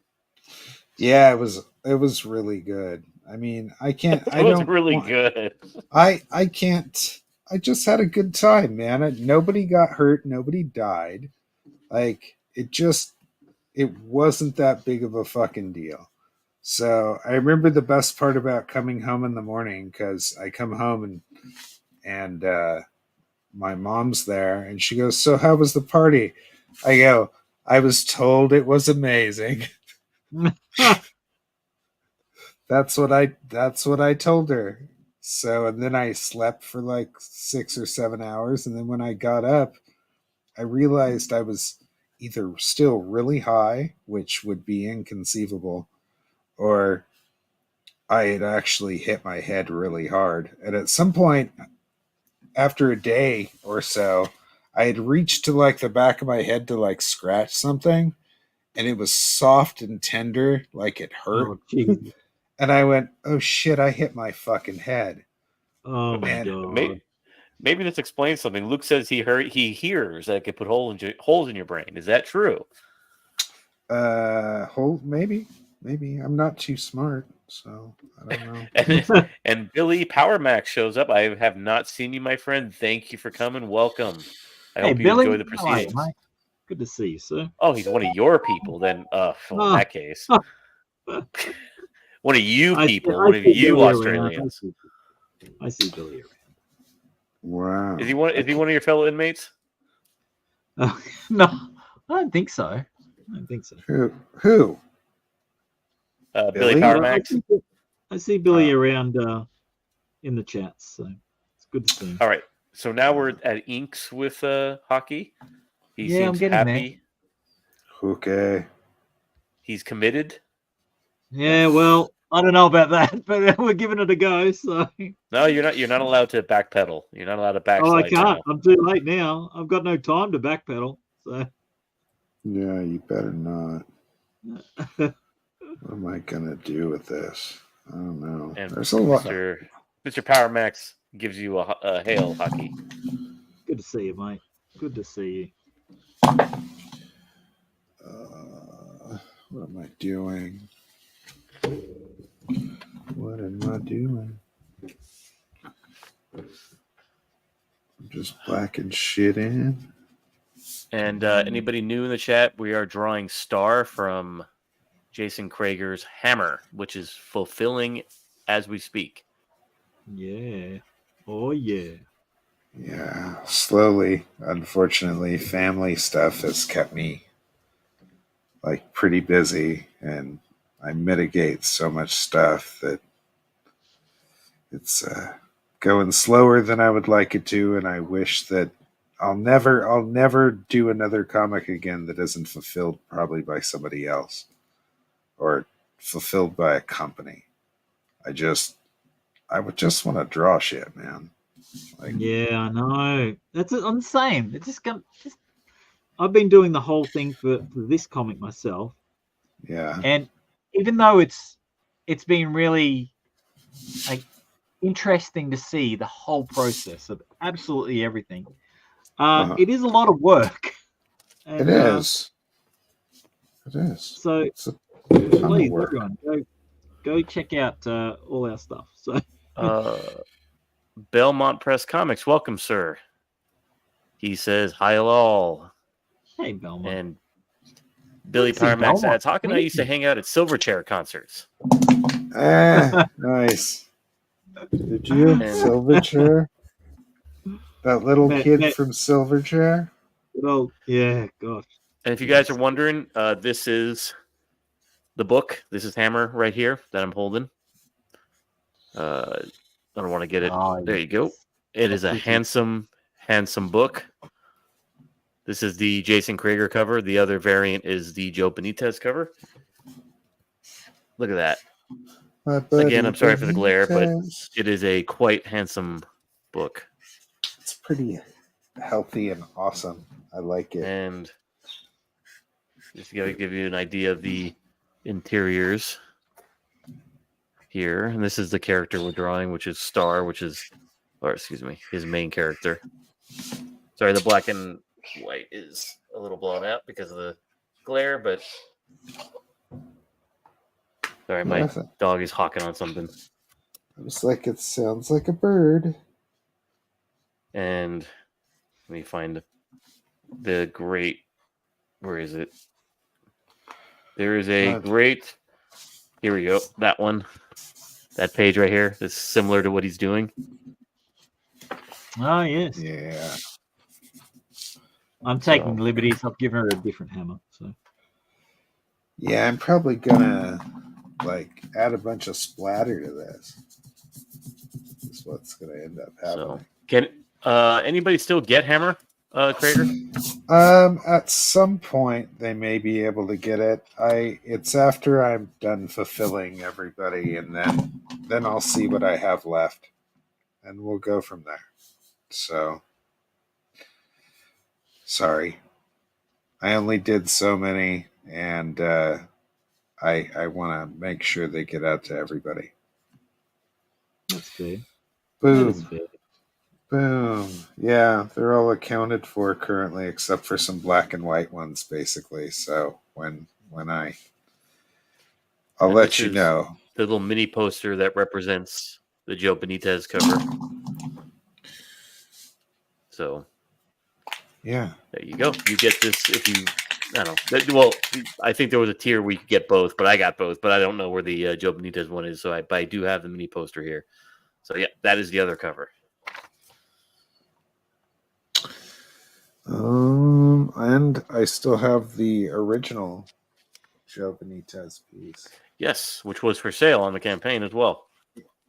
yeah, it was really good. I mean, I can't. it was really good. I can't. I just had a good time, man. Nobody got hurt. Nobody died. Like, it wasn't that big of a fucking deal. So I remember the best part about coming home in the morning, because I come home and my mom's there, and she goes, "So how was the party?" I go, "I was told it was amazing." That's what I told her. So, and then I slept for like 6 or 7 hours, and then when I got up, I realized I was either still really high, which would be inconceivable, or I had actually hit my head really hard. And at some point, after a day or so, I had reached to like the back of my head to like scratch something, and it was soft and tender, like it hurt. And I went, "Oh shit, I hit my fucking head." Oh my God. Maybe this explains something. Luke says he hears that it could put holes in your brain. Is that true? Maybe. I'm not too smart, so I don't know. and Billy Power Max shows up. I have not seen you, my friend. Thank you for coming. Welcome. I hope you Billy, enjoy the proceedings. Mate. Good to see you, sir. Oh, he's one of your people. Then, in that case, one of you people, one of you Billy Australians. I see Billy around. Wow. Is he one of your fellow inmates? No, I don't think so. Who? Billy Power Max. I see Billy around in the chats, so it's good to see him. All right, so now we're at Inks with hockey. He seems I'm happy. There. Okay. He's committed. Yeah, well, I don't know about that, but we're giving it a go. So no, you're not. You're not allowed to backpedal. You're not allowed to backslide. Oh, I can't. Now. I'm too late now. I've got no time to backpedal. So yeah, you better not. What am I gonna do with this? I don't know. And there's a lot. Mr. Power Max gives you a hail, Hockey. Good to see you, mate. Good to see you. What am I doing? What am I doing? I'm just blacking shit in. And anybody new in the chat, we are drawing Star from J.Crager's Hammer, which is fulfilling as we speak. Yeah. Oh, yeah. Yeah, slowly. Unfortunately, family stuff has kept me like pretty busy, and I mitigate so much stuff that it's going slower than I would like it to, and I wish that I'll never do another comic again that isn't fulfilled probably by somebody else or fulfilled by a company. I would just want to draw shit, man. Like, Yeah, I know. I'm the same. It's just I've been doing the whole thing for this comic myself, yeah, and even though it's been really like interesting to see the whole process of absolutely everything. It is a lot of work. And, it is. It is. So It's a ton of please, work. everyone, go check out all our stuff. So Belmont Press Comics, welcome, sir. He says, hi, all. Hey, Belmont. And Billy See Power Max Belmont. adds, how can I used to hang out at Silverchair concerts? Nice. Did you? Silverchair? That little kid from Silverchair? Well, yeah, gosh. And if you guys are wondering, this is the book. This is Hammer right here that I'm holding. I don't want to get it. There you go. It is a handsome book. This is the J.Crager cover. The other variant is the Joe Benitez cover. Look at that. Again, I'm sorry for the glare, but it is a quite handsome book. It's pretty healthy and awesome. I like it. And just to give you an idea of the interiors here. And this is the character we're drawing, which is Star, his main character. Sorry, the black and white is a little blown out because of the glare, but sorry, my dog is hawking on something. Looks like it sounds like a bird. And let me find the great. Where is it? There is a great. Here we go. That one. That page right here is similar to what he's doing. Oh, yes. Yeah. I'm taking liberties. I've given her a different hammer. So. Yeah, I'm probably gonna add a bunch of splatter to this. That's what's gonna end up happening. So, can anybody still get Hammer, Crager? At some point they may be able to get it. It's after I'm done fulfilling everybody, and then I'll see what I have left, and we'll go from there. So, sorry, I only did so many, and I want to make sure they get out to everybody. That's fair. Boom. That is fair. Boom. Yeah, they're all accounted for currently, except for some black and white ones, basically. So I'll let you know. The little mini poster that represents the Joe Benitez cover. So, yeah, there you go. You get this if you. I don't know. Well, I think there was a tier where you could get both, but I got both. But I don't know where the Joe Benitez one is. So I do have the mini poster here. So yeah, that is the other cover. And I still have the original Joe Benitez piece. Yes, which was for sale on the campaign as well.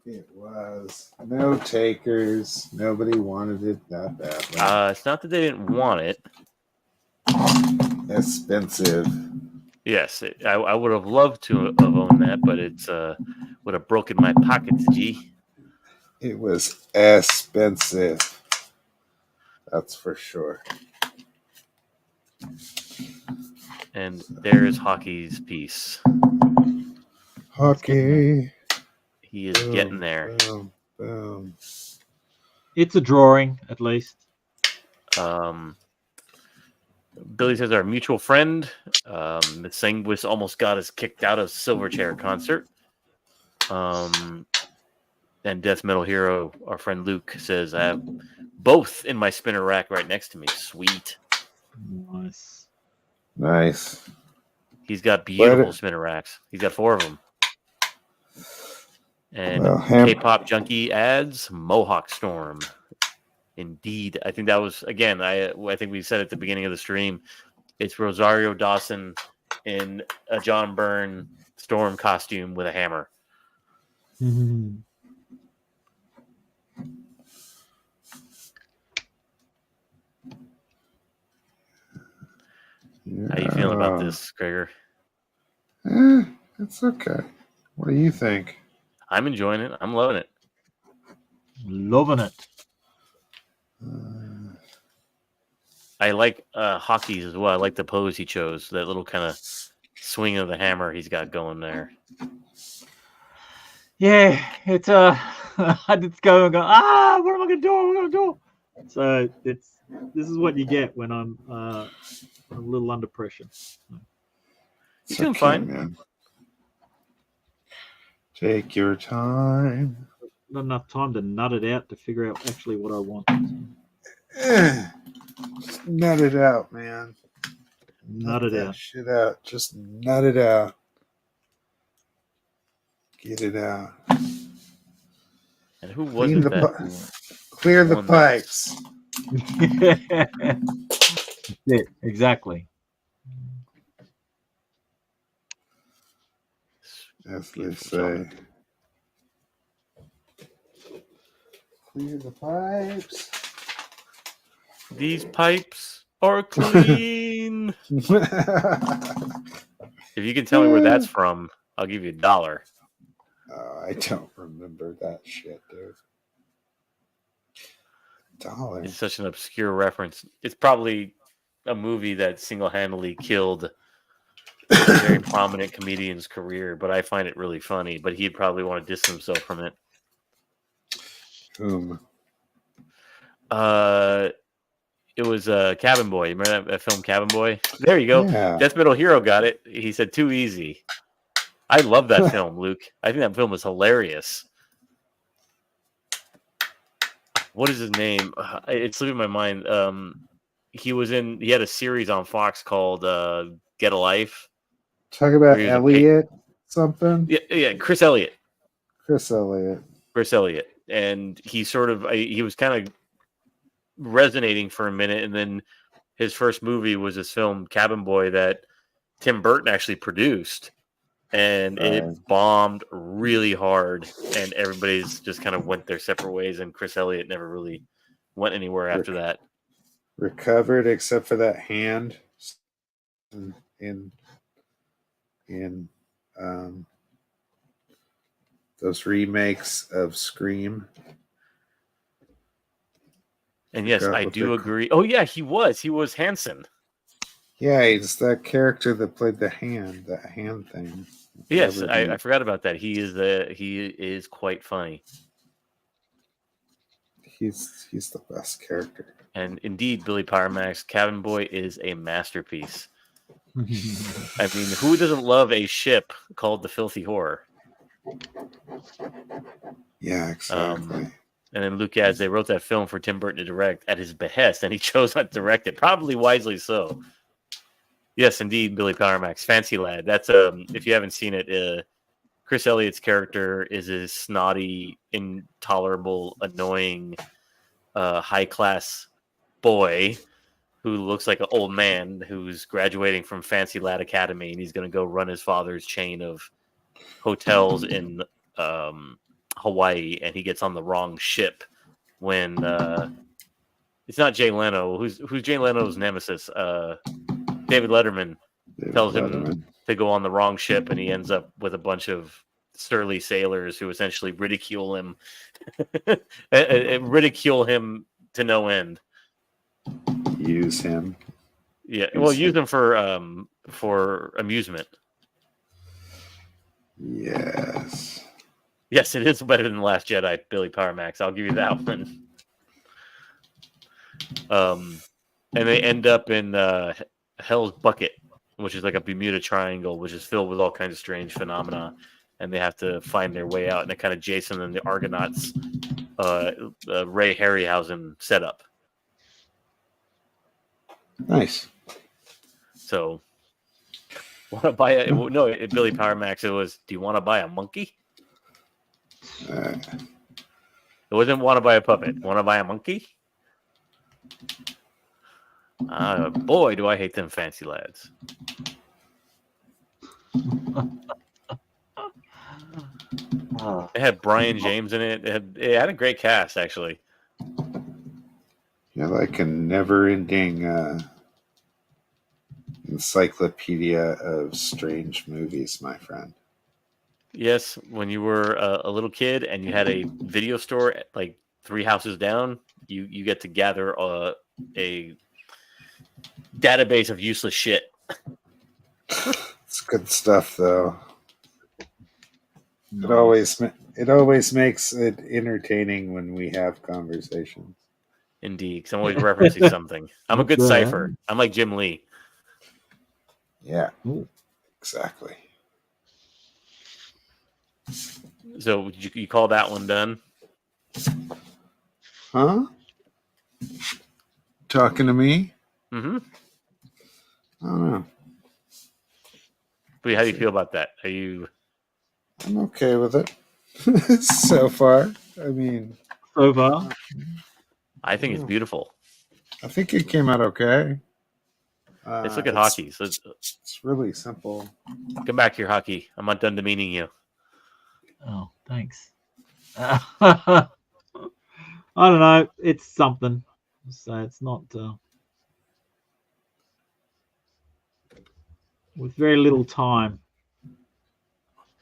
It was. No takers. Nobody wanted it that badly. It's not that they didn't want it. Expensive. Yes, I would have loved to have owned that, but it's would have broken my pockets, G. It was expensive. That's for sure. And there's Hockey's piece. Hockey. He is getting there. Boom, boom. It's a drawing, at least. Billy says our mutual friend, the Sanguis, almost got us kicked out of Silverchair concert. And Death Metal Hero, our friend Luke, says I have both in my spinner rack right next to me. Sweet. Nice. Nice. He's got beautiful spinner racks. He's got 4 of them. And K-pop junkie adds Mohawk Storm. Indeed, I think that was, again, I think we said at the beginning of the stream, it's Rosario Dawson in a John Byrne Storm costume with a hammer. Mm-hmm. Yeah. How you feeling about this, Crager? It's okay. What do you think? I'm enjoying it. I'm loving it. Loving it. I like Hockey's as well. I like the pose he chose. That little kind of swing of the hammer he's got going there. Yeah, it's I just go and go. What am I gonna do? What am I gonna do? So this is what you get when I'm a little under pressure. You're doing fine, man. Take your time. Not enough time to nut it out to figure out actually what I want. Just nut it out, man. Nut it out. Shit out. Just nut it out. Get it out. And who was it that? Clear the pipes. Yeah, exactly. As they say. Clear the pipes. These pipes are clean. If you can tell me where that's from, I'll give you $1. I don't remember that shit, dude. $1. It's such an obscure reference. It's probably a movie that single-handedly killed a very prominent comedian's career, but I find it really funny. But he'd probably want to distance himself from it. Whom? It was Cabin Boy. You remember that film Cabin Boy? There you go. Yeah. Death Metal Hero got it. He said too easy. I love that film, Luke. I think that film was hilarious. What is his name? It's slipping my mind. He had a series on Fox called Get a Life. Talk about Elliot something? Yeah, Chris Elliott. Chris Elliott. And he he was kind of resonating for a minute, and then his first movie was this film Cabin Boy that Tim Burton actually produced, and it bombed really hard, and everybody's just kind of went their separate ways, and Chris Elliott never really went anywhere after that. Recovered except for that hand in those remakes of Scream. And yes, I do agree. Oh yeah, he was Hanson. Yeah, he's that character that played the hand thing. Yes, I forgot about that. He is quite funny. He's the best character. And indeed, Billy Powermax, Cabin Boy is a masterpiece. I mean, who doesn't love a ship called the Filthy Whore? Yeah, exactly. And then Luke adds, they wrote that film for Tim Burton to direct at his behest, and he chose not to direct it. Probably wisely so. Yes, indeed, Billy Powermax, Fancy Lad. That's if you haven't seen it, Chris Elliott's character is a snotty, intolerable, annoying, high-class boy who looks like an old man who's graduating from Fancy Lad Academy, and he's going to go run his father's chain of hotels in Hawaii, and he gets on the wrong ship when it's not Jay Leno. Who's Jay Leno's nemesis? David Letterman tells him to go on the wrong ship, and he ends up with a bunch of surly sailors who essentially ridicule him, to no end. Use him. Yeah, well, use him for amusement. Yes. Yes, it is better than The Last Jedi, Billy Powermax. I'll give you that one. and they end up in Hell's Bucket, which is like a Bermuda Triangle, which is filled with all kinds of strange phenomena, and they have to find their way out. And it kind of Jason and the Argonauts, Ray Harryhausen setup. Nice. So, want to buy a no? Billy Power Max. It was. Do you want to buy a monkey? It wasn't want to buy a puppet. Want to buy a monkey? Boy, do I hate them fancy lads. It had Brian James in it. It had a great cast, actually. You're like a never-ending encyclopedia of strange movies, my friend. Yes, when you were a little kid and you had a video store like 3 houses down, you get to gather a database of useless shit. It's good stuff, though. It always makes it entertaining when we have conversations. Indeed, because I'm always referencing something. I'm a good cipher. I'm like Jim Lee. Yeah, exactly. So you call that one done? Huh? Talking to me? Mm-hmm. I don't know. But how do you feel about that? I'm okay with it so far. I mean, So far, I think it's beautiful. I think it came out okay. Let's look at hockey. So it's really simple. come back here, hockey. I'm not done demeaning you. oh, thanks. I don't know. It's something. So it's not with very little time.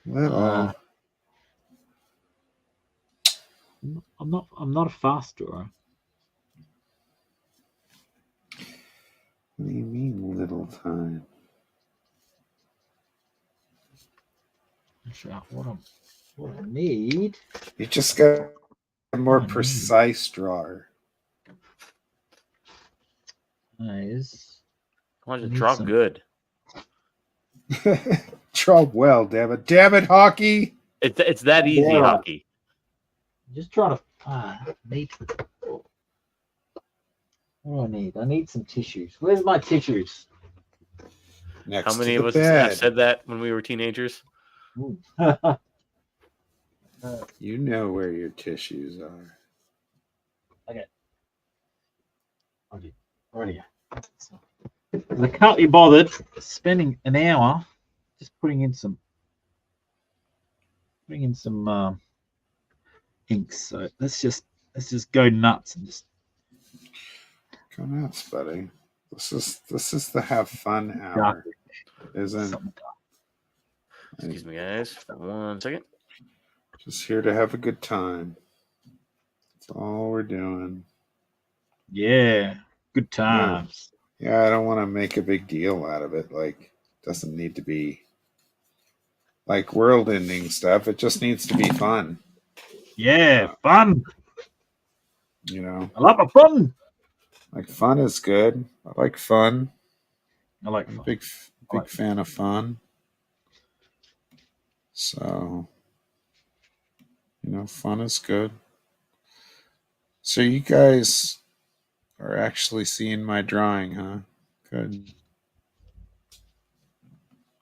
Little. I'm not a fast drawer. What do you mean little time? What I need. You just got a more precise drawer. Is I want to draw good. Draw well, damn it. Damn it, hockey! It's that easy, hockey. Just trying to need. What do I need? I need some tissues. Where's my tissues? Next How many to of the us bed. have said that when we were teenagers? You know where your tissues are. Okay. Already. I can't be bothered spending an hour just putting in some inks. So let's just go nuts and just Go nuts, buddy. This is the have fun hour, isn't? Excuse me, guys. For 1 second. Just here to have a good time. That's all we're doing. Yeah, good times. Yeah, I don't want to make a big deal out of it. Like, it doesn't need to be like world-ending stuff. It just needs to be fun. Yeah, fun. You know, I love fun. like fun is good. I like fun. I like I'm a fun. big fan of fun. So, you know, fun is good. So you guys are actually seeing my drawing, huh? Good.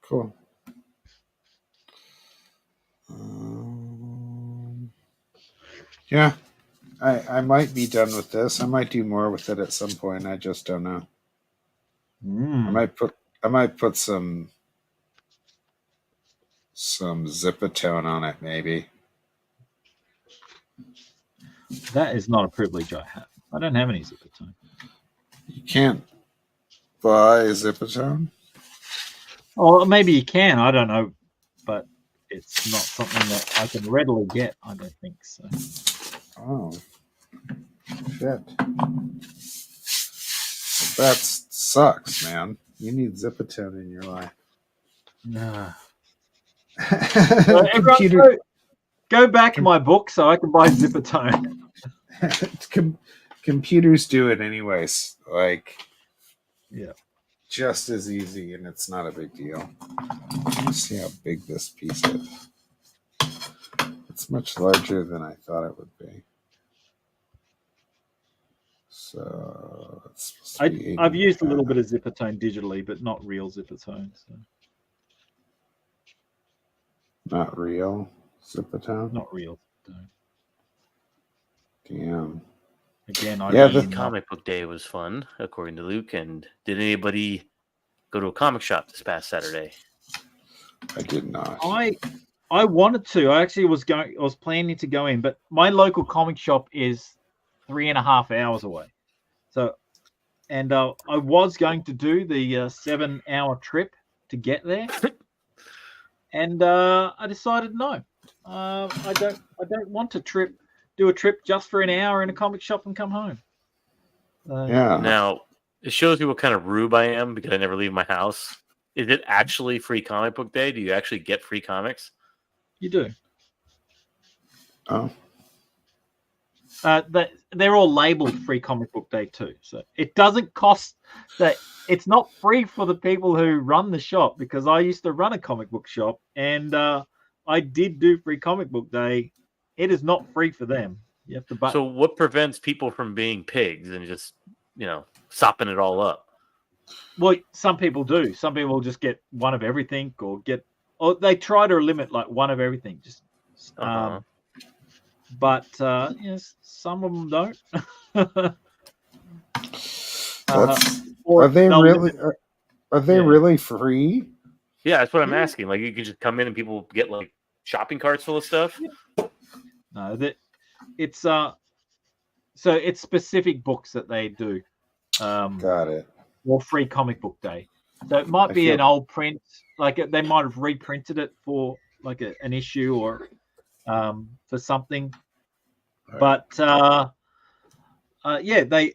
Cool. Yeah, I might be done with this. I might do more with it at some point. I just don't know. I might put some zipatone on it, maybe. That is not a privilege I have. I don't have any zipatone. You can't buy zipatone? Oh, maybe you can. I don't know, but it's not something that I can readily get. I don't think so. Oh, shit. That sucks, man. You need zipatone in your life. Nah. Computer. Go back my book so I can buy zipatone. computers do it anyways. Like, Yeah. just as easy, and it's not a big deal. Let's see how big this piece is. It's much larger than I thought it would be. So it's supposed to be I've used a 8.5. little bit of Zippertone digitally, but not real Zippertone. So. Not real Zippertone. Not real. So. Damn. Again, Comic book day was fun, according to Luke. And did anybody go to a comic shop this past Saturday? I did not. I wanted to. I actually was planning to go in, but my local comic shop is 3.5 hours away. So, and I was going to do the 7-hour trip to get there, and I decided no. I don't want to do a trip just for an hour in a comic shop and come home. Yeah. Now, it shows you what kind of rube I am because I never leave my house. Is it actually free comic book day? Do you actually get free comics? You do. Oh. They're all labeled free comic book day too. So it doesn't cost that. It's not free for the people who run the shop, because I used to run a comic book shop and I did do free comic book day. It is not free for them. You have to So what prevents people from being pigs and just, sopping it all up? Well, some people do. Some people just get one of everything, or they try to limit like one of everything. Just, but some of them don't. Are they really? Are they really free? Yeah, that's what I'm asking. Like, you can just come in and people get like shopping carts full of stuff. Yeah. No, it's so it's specific books that they do. Got it. Or free comic book day. So it might be an old print, like they might have reprinted it for like an issue or for something. Right. But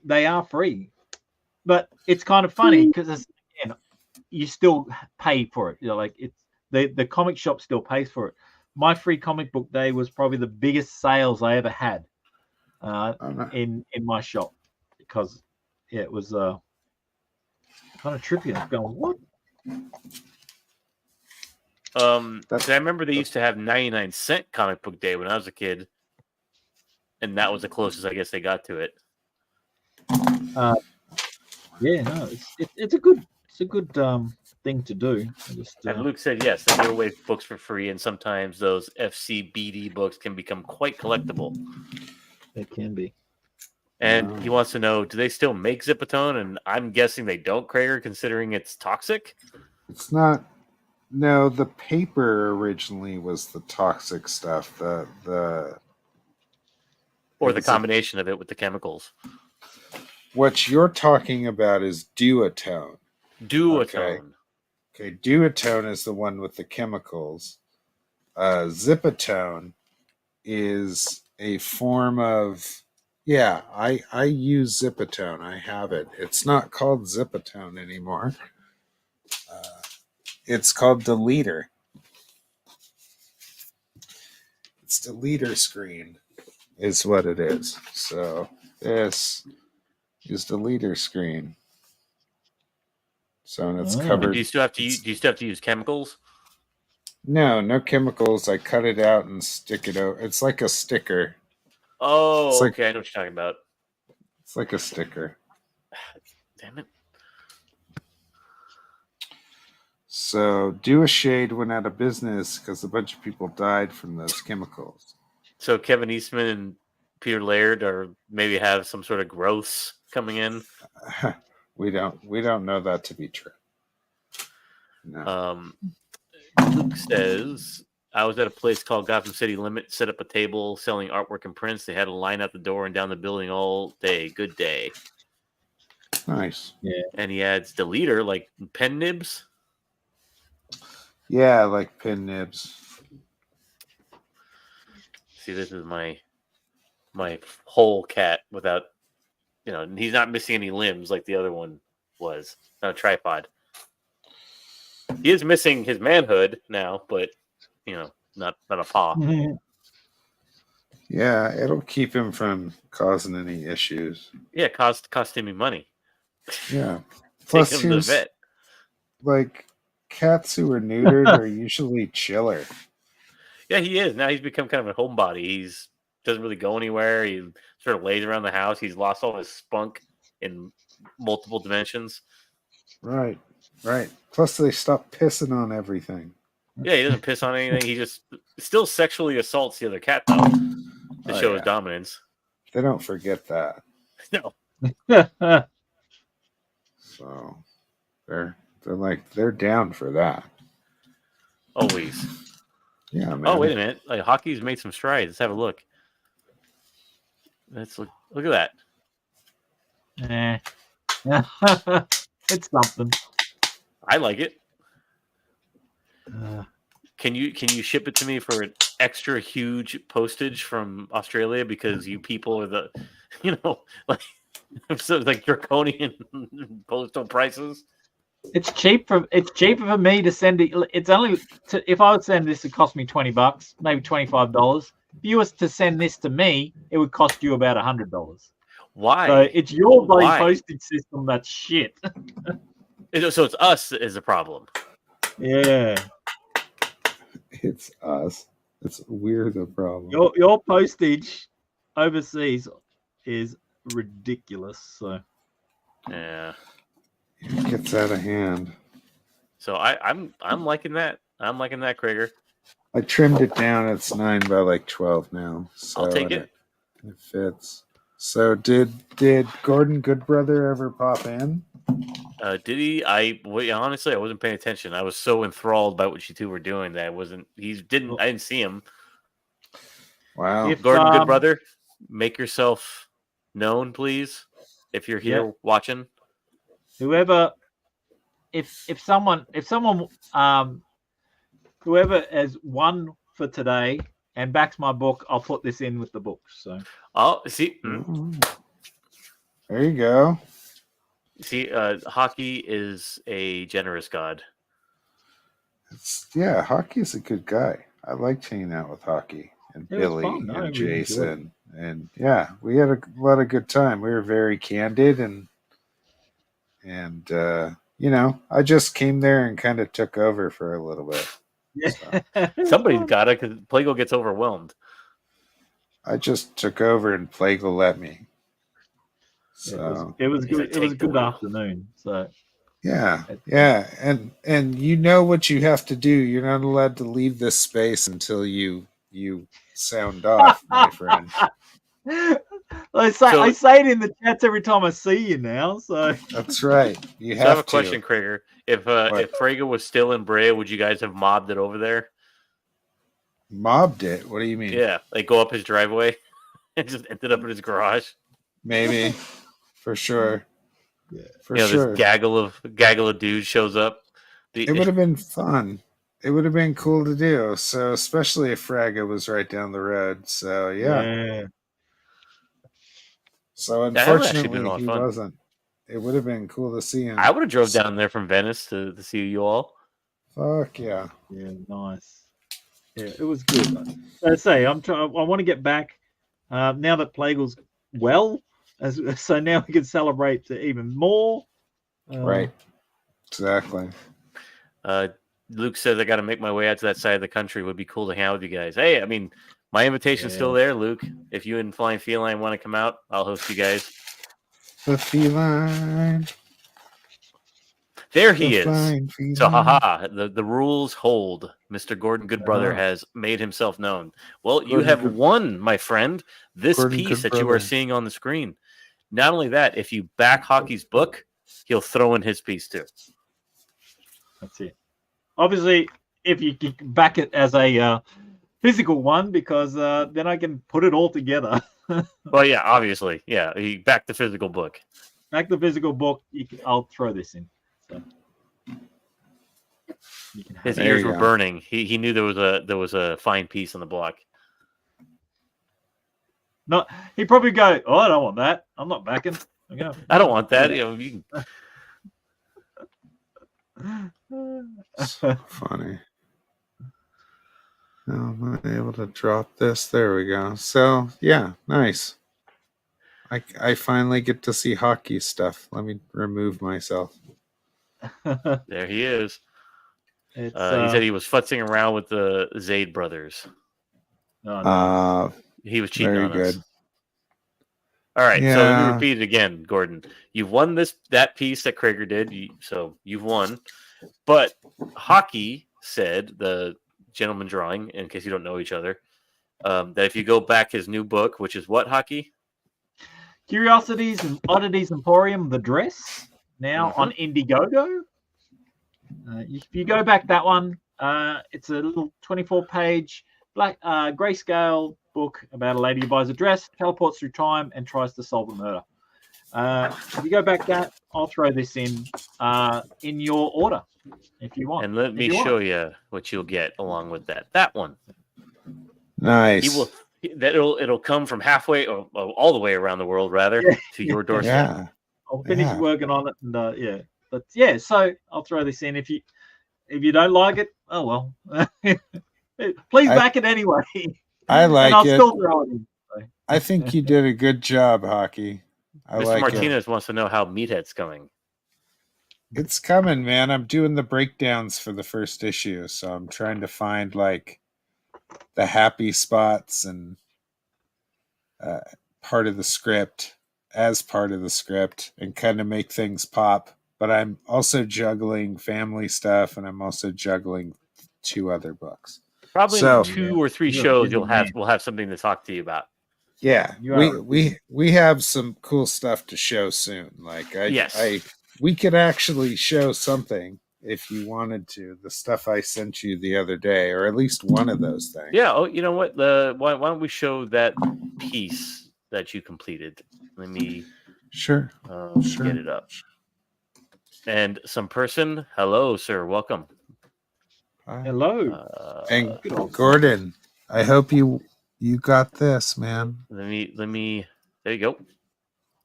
they are free. But it's kind of funny because you still pay for it. Like it's the comic shop still pays for it. My free comic book day was probably the biggest sales I ever had in my shop, because it was kind of trippy. I'm going, what? I remember they used to have 99-cent comic book day when I was a kid, and that was the closest I guess they got to it. It's a good thing to do. And Luke said yes, they give away books for free, and sometimes those FCBD books can become quite collectible. They can be. And he wants to know, do they still make Zippertone? And I'm guessing they don't, Crager, considering it's toxic? It's not. No, the paper originally was the toxic stuff. Or the combination of it with the chemicals. What you're talking about is duotone. Duotone. Okay, duotone is the one with the chemicals. Zippertone is a form of... Yeah, I use Zippertone. I have it. It's not called Zippertone anymore. It's called Deleter. It's Deleter screen is what it is. So this is Deleter screen. So it's covered. Do you still have to use chemicals? No chemicals. I cut it out and stick it out. It's like a sticker. Oh, okay. I know what you're talking about. It's like a sticker. Damn it. So Do a Shade went out of business because a bunch of people died from those chemicals. So Kevin Eastman and Peter Laird are maybe have some sort of growths coming in. We don't know that to be true. No. Luke says, I was at a place called Gotham City Limit, set up a table selling artwork and prints. They had a line out the door and down the building all day. Good day. Nice. Yeah. And he adds Deleter, like pen nibs. Yeah, like pen nibs. See, this is my whole cat without, he's not missing any limbs like the other one was. Not a tripod. He is missing his manhood now, but not a paw. Yeah, it'll keep him from causing any issues. Yeah, costing me money. Yeah. Take Plus, him to the here's vet. like cats who are neutered are usually chiller. Yeah, he is. Now he's become kind of a homebody. He's doesn't really go anywhere. He sort of lays around the house. He's lost all his spunk in multiple dimensions. Right. Right. Plus, they stop pissing on everything. Yeah, he doesn't piss on anything. He just still sexually assaults the other cat though to show his dominance. They don't forget that. No. So they're down for that. Always. Yeah, man. Oh, wait a minute. Like, hockey's made some strides. Let's have a look. Let's look at that. It's something. I like it. Can you ship it to me for an extra huge postage from Australia because you people are the, like so like draconian postal prices? It's cheaper for me to send it. It's only if I would send this, it cost me $20, maybe $25. If you was to send this to me, it would cost you about $100. Why? So it's your bloody Why? postage system that's shit. So it's us is the problem. Yeah. It's us. We're the problem. Your postage overseas is ridiculous. So Yeah. It gets out of hand. So I'm liking that. I'm liking that, Crager. I trimmed it down. It's 9 by like 12 now. So I'll take it. It fits. So did Gordon Goodbrother ever pop in? Did he? Honestly, I wasn't paying attention. I was so enthralled by what you two were doing that I wasn't. I didn't see him. Wow. Gordon Goodbrother, make yourself known, please, if you're here watching. Whoever, if someone, whoever has won for today and backs my book, I'll put this in with the book. So, see, there you go. See, hockey is a generous god. Hockey's a good guy. I liked hanging out with Hockey and Billy and Jason, and we had a lot of good time. We were very candid and I just came there and kind of took over for a little bit. Yeah, so. Somebody's got it because Plago gets overwhelmed. I just took over and Plago let me. So it was good. It was a good afternoon. So yeah, and you know what you have to do. You're not allowed to leave this space until you sound off, my friend. I say it in the chats every time I see you now. So that's right. You have I have a question, Crager. If Fraga was still in Brea, would you guys have mobbed it over there? Mobbed it? What do you mean? Yeah, like go up his driveway and just ended up in his garage. Maybe, for sure. Yeah, for sure. This gaggle of dudes shows up. It would have been fun. It would have been cool to do. So especially if Fraga was right down the road. So yeah. So unfortunately, he wasn't. It would have been cool to see him. I would have drove down there from Venice to see you all. Fuck yeah! Yeah, nice. Yeah, it was good. As I say, I want to get back now that Plague's well. So now we can celebrate even more. Right. Exactly. Luke says I got to make my way out to that side of the country. It would be cool to hang out with you guys. Hey, I mean, my invitation's still there, Luke. If you and Flying Feline want to come out, I'll host you guys. The feline. There he is. Feline. So, the rules hold. Mr. Gordon Goodbrother has made himself known. Well, you have won, my friend, this piece that you are seeing on the screen. Not only that, if you back Hockey's book, he'll throw in his piece too. That's it. Obviously, if you back it as a physical one, because then I can put it all together. Well, yeah, obviously. Yeah, he backed the physical book. Back the physical book. I'll throw this in. So. His ears were burning. He knew there was a fine piece on the block. No, he'd probably go, "Oh, I don't want that. I'm not backing. I don't want that." You So funny. am I able to drop this? There we go. So yeah, nice. I finally get to see hockey stuff. Let me remove myself. There he is. It's He said he was futzing around with the Zaid brothers. oh, nice. He was cheating Very on good. us. All right, so let me Yeah. repeat it again, Gordon. You've won that piece that Crager did, so you've won. But Hockey said, the gentleman drawing, in case you don't know each other, that if you go back his new book, which is what, Hockey? Curiosities and Oddities Emporium, The Dress, now on Indiegogo. If you go back that one, it's a little 24-page black grayscale book about a lady who buys a dress, teleports through time, and tries to solve a murder. If you go back that, I'll throw this in your order if you want. And let me show you what you'll get along with that. That one. Nice. It'll come from halfway or all the way around the world, rather, to your doorstep. Yeah. I'll finish working on it, and yeah. But yeah, so I'll throw this in. If you don't like it, oh well. Please back it anyway. I like and I'll it. still throw it in. So. I think you did a good job, Hockey. Mr. Martinez wants to know how Meathead's coming. It's coming, man. I'm doing the breakdowns for the first issue, so I'm trying to find like the happy spots and part of the script and kind of make things pop. But I'm also juggling family stuff, and I'm also juggling 2 other books. Probably in 2 or 3 shows we'll have something to talk to you about. Yeah, we have some cool stuff to show soon. Like we could actually show something if you wanted to. The stuff I sent you the other day, or at least one of those things. Yeah. Oh, you know what? Why don't we show that piece that you completed? Let me sure get it up. And some person, hello, sir, welcome. Hello. And Gordon, I hope you got this, man. Let me. There you go.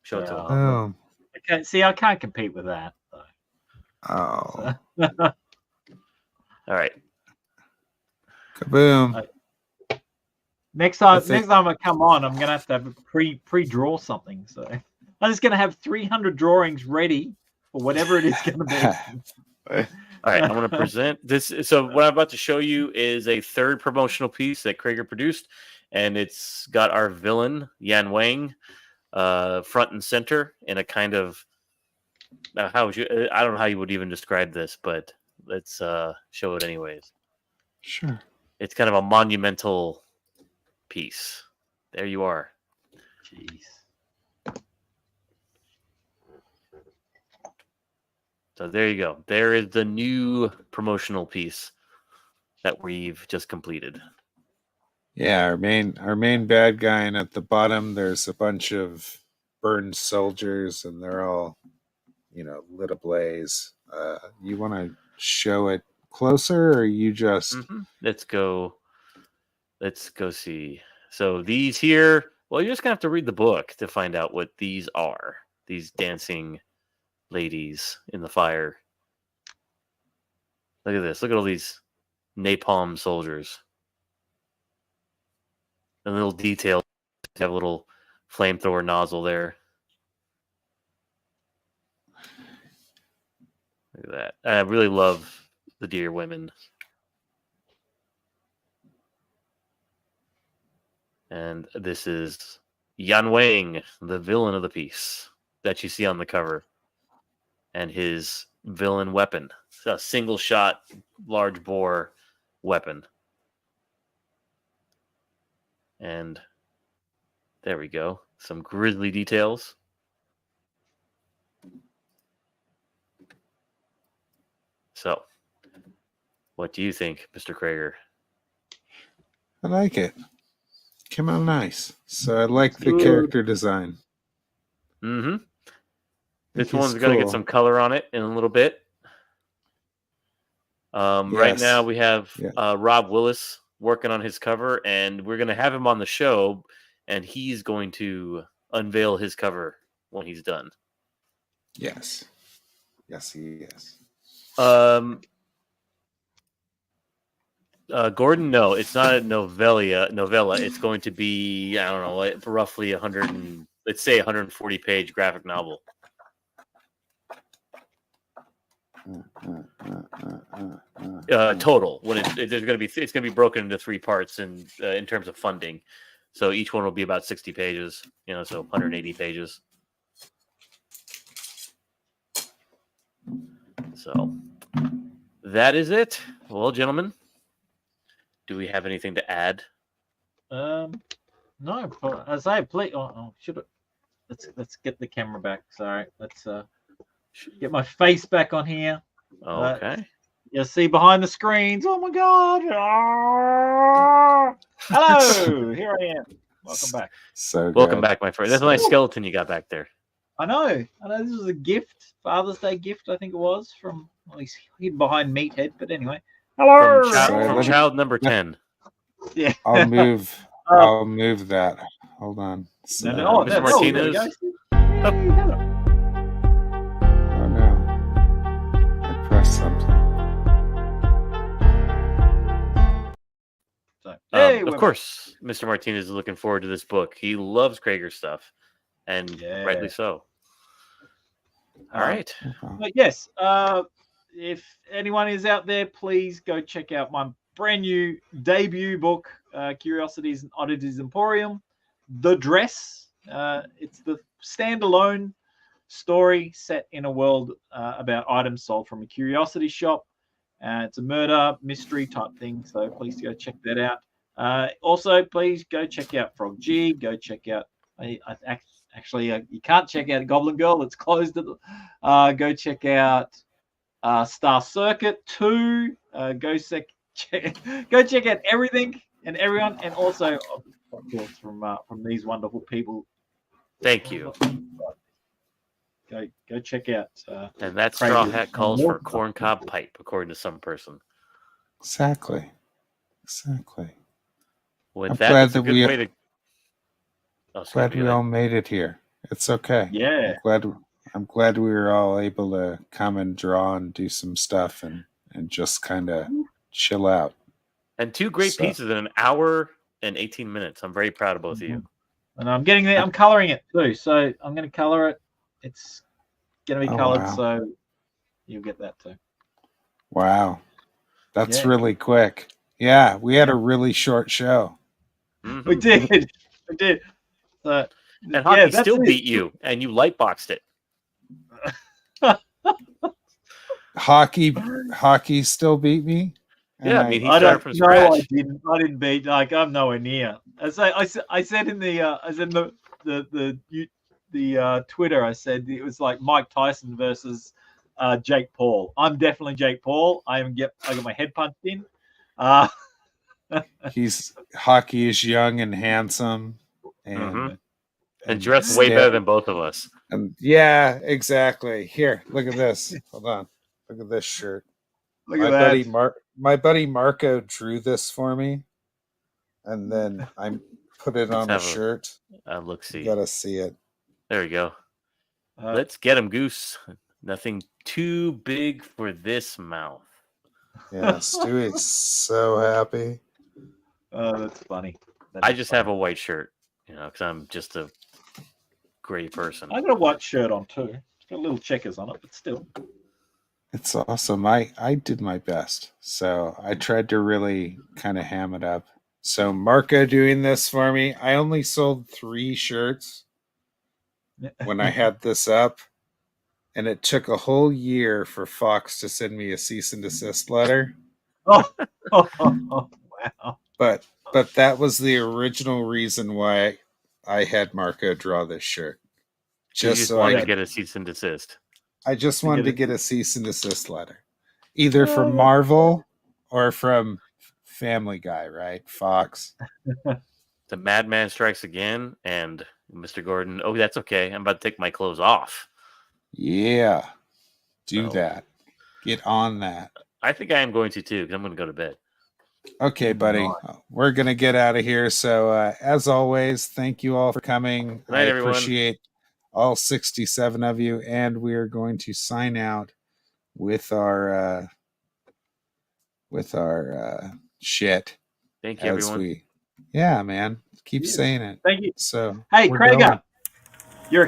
Show it to him. Oh. I can't compete with that. Though. Oh. All right. Kaboom. Next time I come on, I'm gonna have to pre-draw something. So I'm just gonna have 300 drawings ready for whatever it is gonna be. All right, I'm going to present this. So what I'm about to show you is a third promotional piece that Crager produced, and it's got our villain, Yan Wang, front and center in a kind of, I don't know how you would even describe this, but let's show it anyways. Sure. It's kind of a monumental piece. There you are. Jeez. So there you go. There is the new promotional piece that we've just completed. Yeah, our main bad guy, and at the bottom there's a bunch of burned soldiers, and they're all, lit ablaze. You want to show it closer, or you just? Mm-hmm. Let's go see. So these here, well, you're just gonna have to read the book to find out what these are. These dancing ladies in the fire. Look at this. Look at all these napalm soldiers. And little detail. They have a little flamethrower nozzle there. Look at that. I really love the dear women. And this is Yan Wang, the villain of the piece that you see on the cover. And his villain weapon. It's a single shot, large bore weapon. And there we go. Some grisly details. So, what do you think, Mr. Crager? I like it. Came out nice. So I like the character design. Mm-hmm. This one's going to get some color on it in a little bit. Right now we have Rob Willis working on his cover, and we're going to have him on the show, and he's going to unveil his cover when he's done. Yes. Yes, he is. Gordon, no, it's not a novella. It's going to be, I don't know, like roughly 140 page graphic novel. Total. When it's gonna be broken into 3 parts in terms of funding. So each one will be about 60 pages. So 180 pages. So that is it. Well, gentlemen, do we have anything to add? No, as I play. Should let's get the camera back. Sorry, let's get my face back on here. Okay. You see behind the screens. Oh my God! Hello, here I am. Welcome back. Welcome back, my friend. That's a nice skeleton you got back there. I know. This was a gift, Father's Day gift. I think it was from. Well, he's hidden behind Meathead, but anyway. Hello, from child number 10. Yeah. I'll move. I'll move that. Hold on. Mr. Martinez. Oh no! I pressed something. Of course, Mr. Martinez is looking forward to this book. He loves Crager stuff, and rightly so. All right. But yes, if anyone is out there, please go check out my brand new debut book, Curiosities and Oddities Emporium, The Dress. It's the standalone story set in a world about items sold from a curiosity shop. It's a murder mystery type thing, so please go check that out. Also, please go check out Frog G. Go check out. Actually, you can't check out Goblin Girl. It's closed. Go check out Star Circuit 2. Go check out everything and everyone, and also, of course, from these wonderful people. Thank you. Go check out. And that straw hat calls for a corncob pipe, according to some person. Exactly. With I'm that, glad that's a that good way to. Glad we all made it here. It's okay. Yeah. I'm glad we were all able to come and draw and do some stuff and just kind of chill out. And 2 great pieces in an hour and 18 minutes. I'm very proud of both of you. And I'm getting there. I'm coloring it too. So I'm going to color it. It's going to be colored. Wow. So you'll get that too. Wow. That's really quick. Yeah. We had a really short show. Mm-hmm. We did. And Hockey still beat you, and you lightboxed it. Hockey still beat me. Yeah, I mean, he started from scratch. I didn't beat. Like, I'm nowhere near. I said in the Twitter. I said it was like Mike Tyson versus Jake Paul. I'm definitely Jake Paul. I got my head punched in. Hockey is young and handsome, and dressed way better than both of us. And yeah, exactly. Here, look at this. Hold on. Look at this shirt. My buddy Marco drew this for me, and then I put it on a shirt. Look, see. You gotta see it. There we go. Let's get him, Goose. Nothing too big for this mouth. Yeah, Stewie's so happy. Oh, that's funny. I just have a white shirt, because I'm just a gray person. I got a white shirt on too. It's got little checkers on it, but still. It's awesome. I did my best. So I tried to really kind of ham it up. So Marco doing this for me. I only sold 3 shirts when I had this up. And it took a whole year for Fox to send me a cease and desist letter. Oh, wow. But that was the original reason why I had Marco draw this shirt. Just wanted to get a cease and desist. I just wanted to get a cease and desist letter. Either from Marvel or from Family Guy, right? Fox. The Madman strikes again, and Mr. Gordon, oh, that's okay. I'm about to take my clothes off. Yeah. Do that. Get on that. I think I am going to, too, because I'm going to go to bed. Okay, buddy. We're going to get out of here. So, as always, thank you all for coming. Good night, I everyone. appreciate all 67 of you. And we are going to sign out with our shit. Thank you, everyone. Yeah, man. Keep Yeah. saying it. Thank you. So Hey, we're Crager, going. you're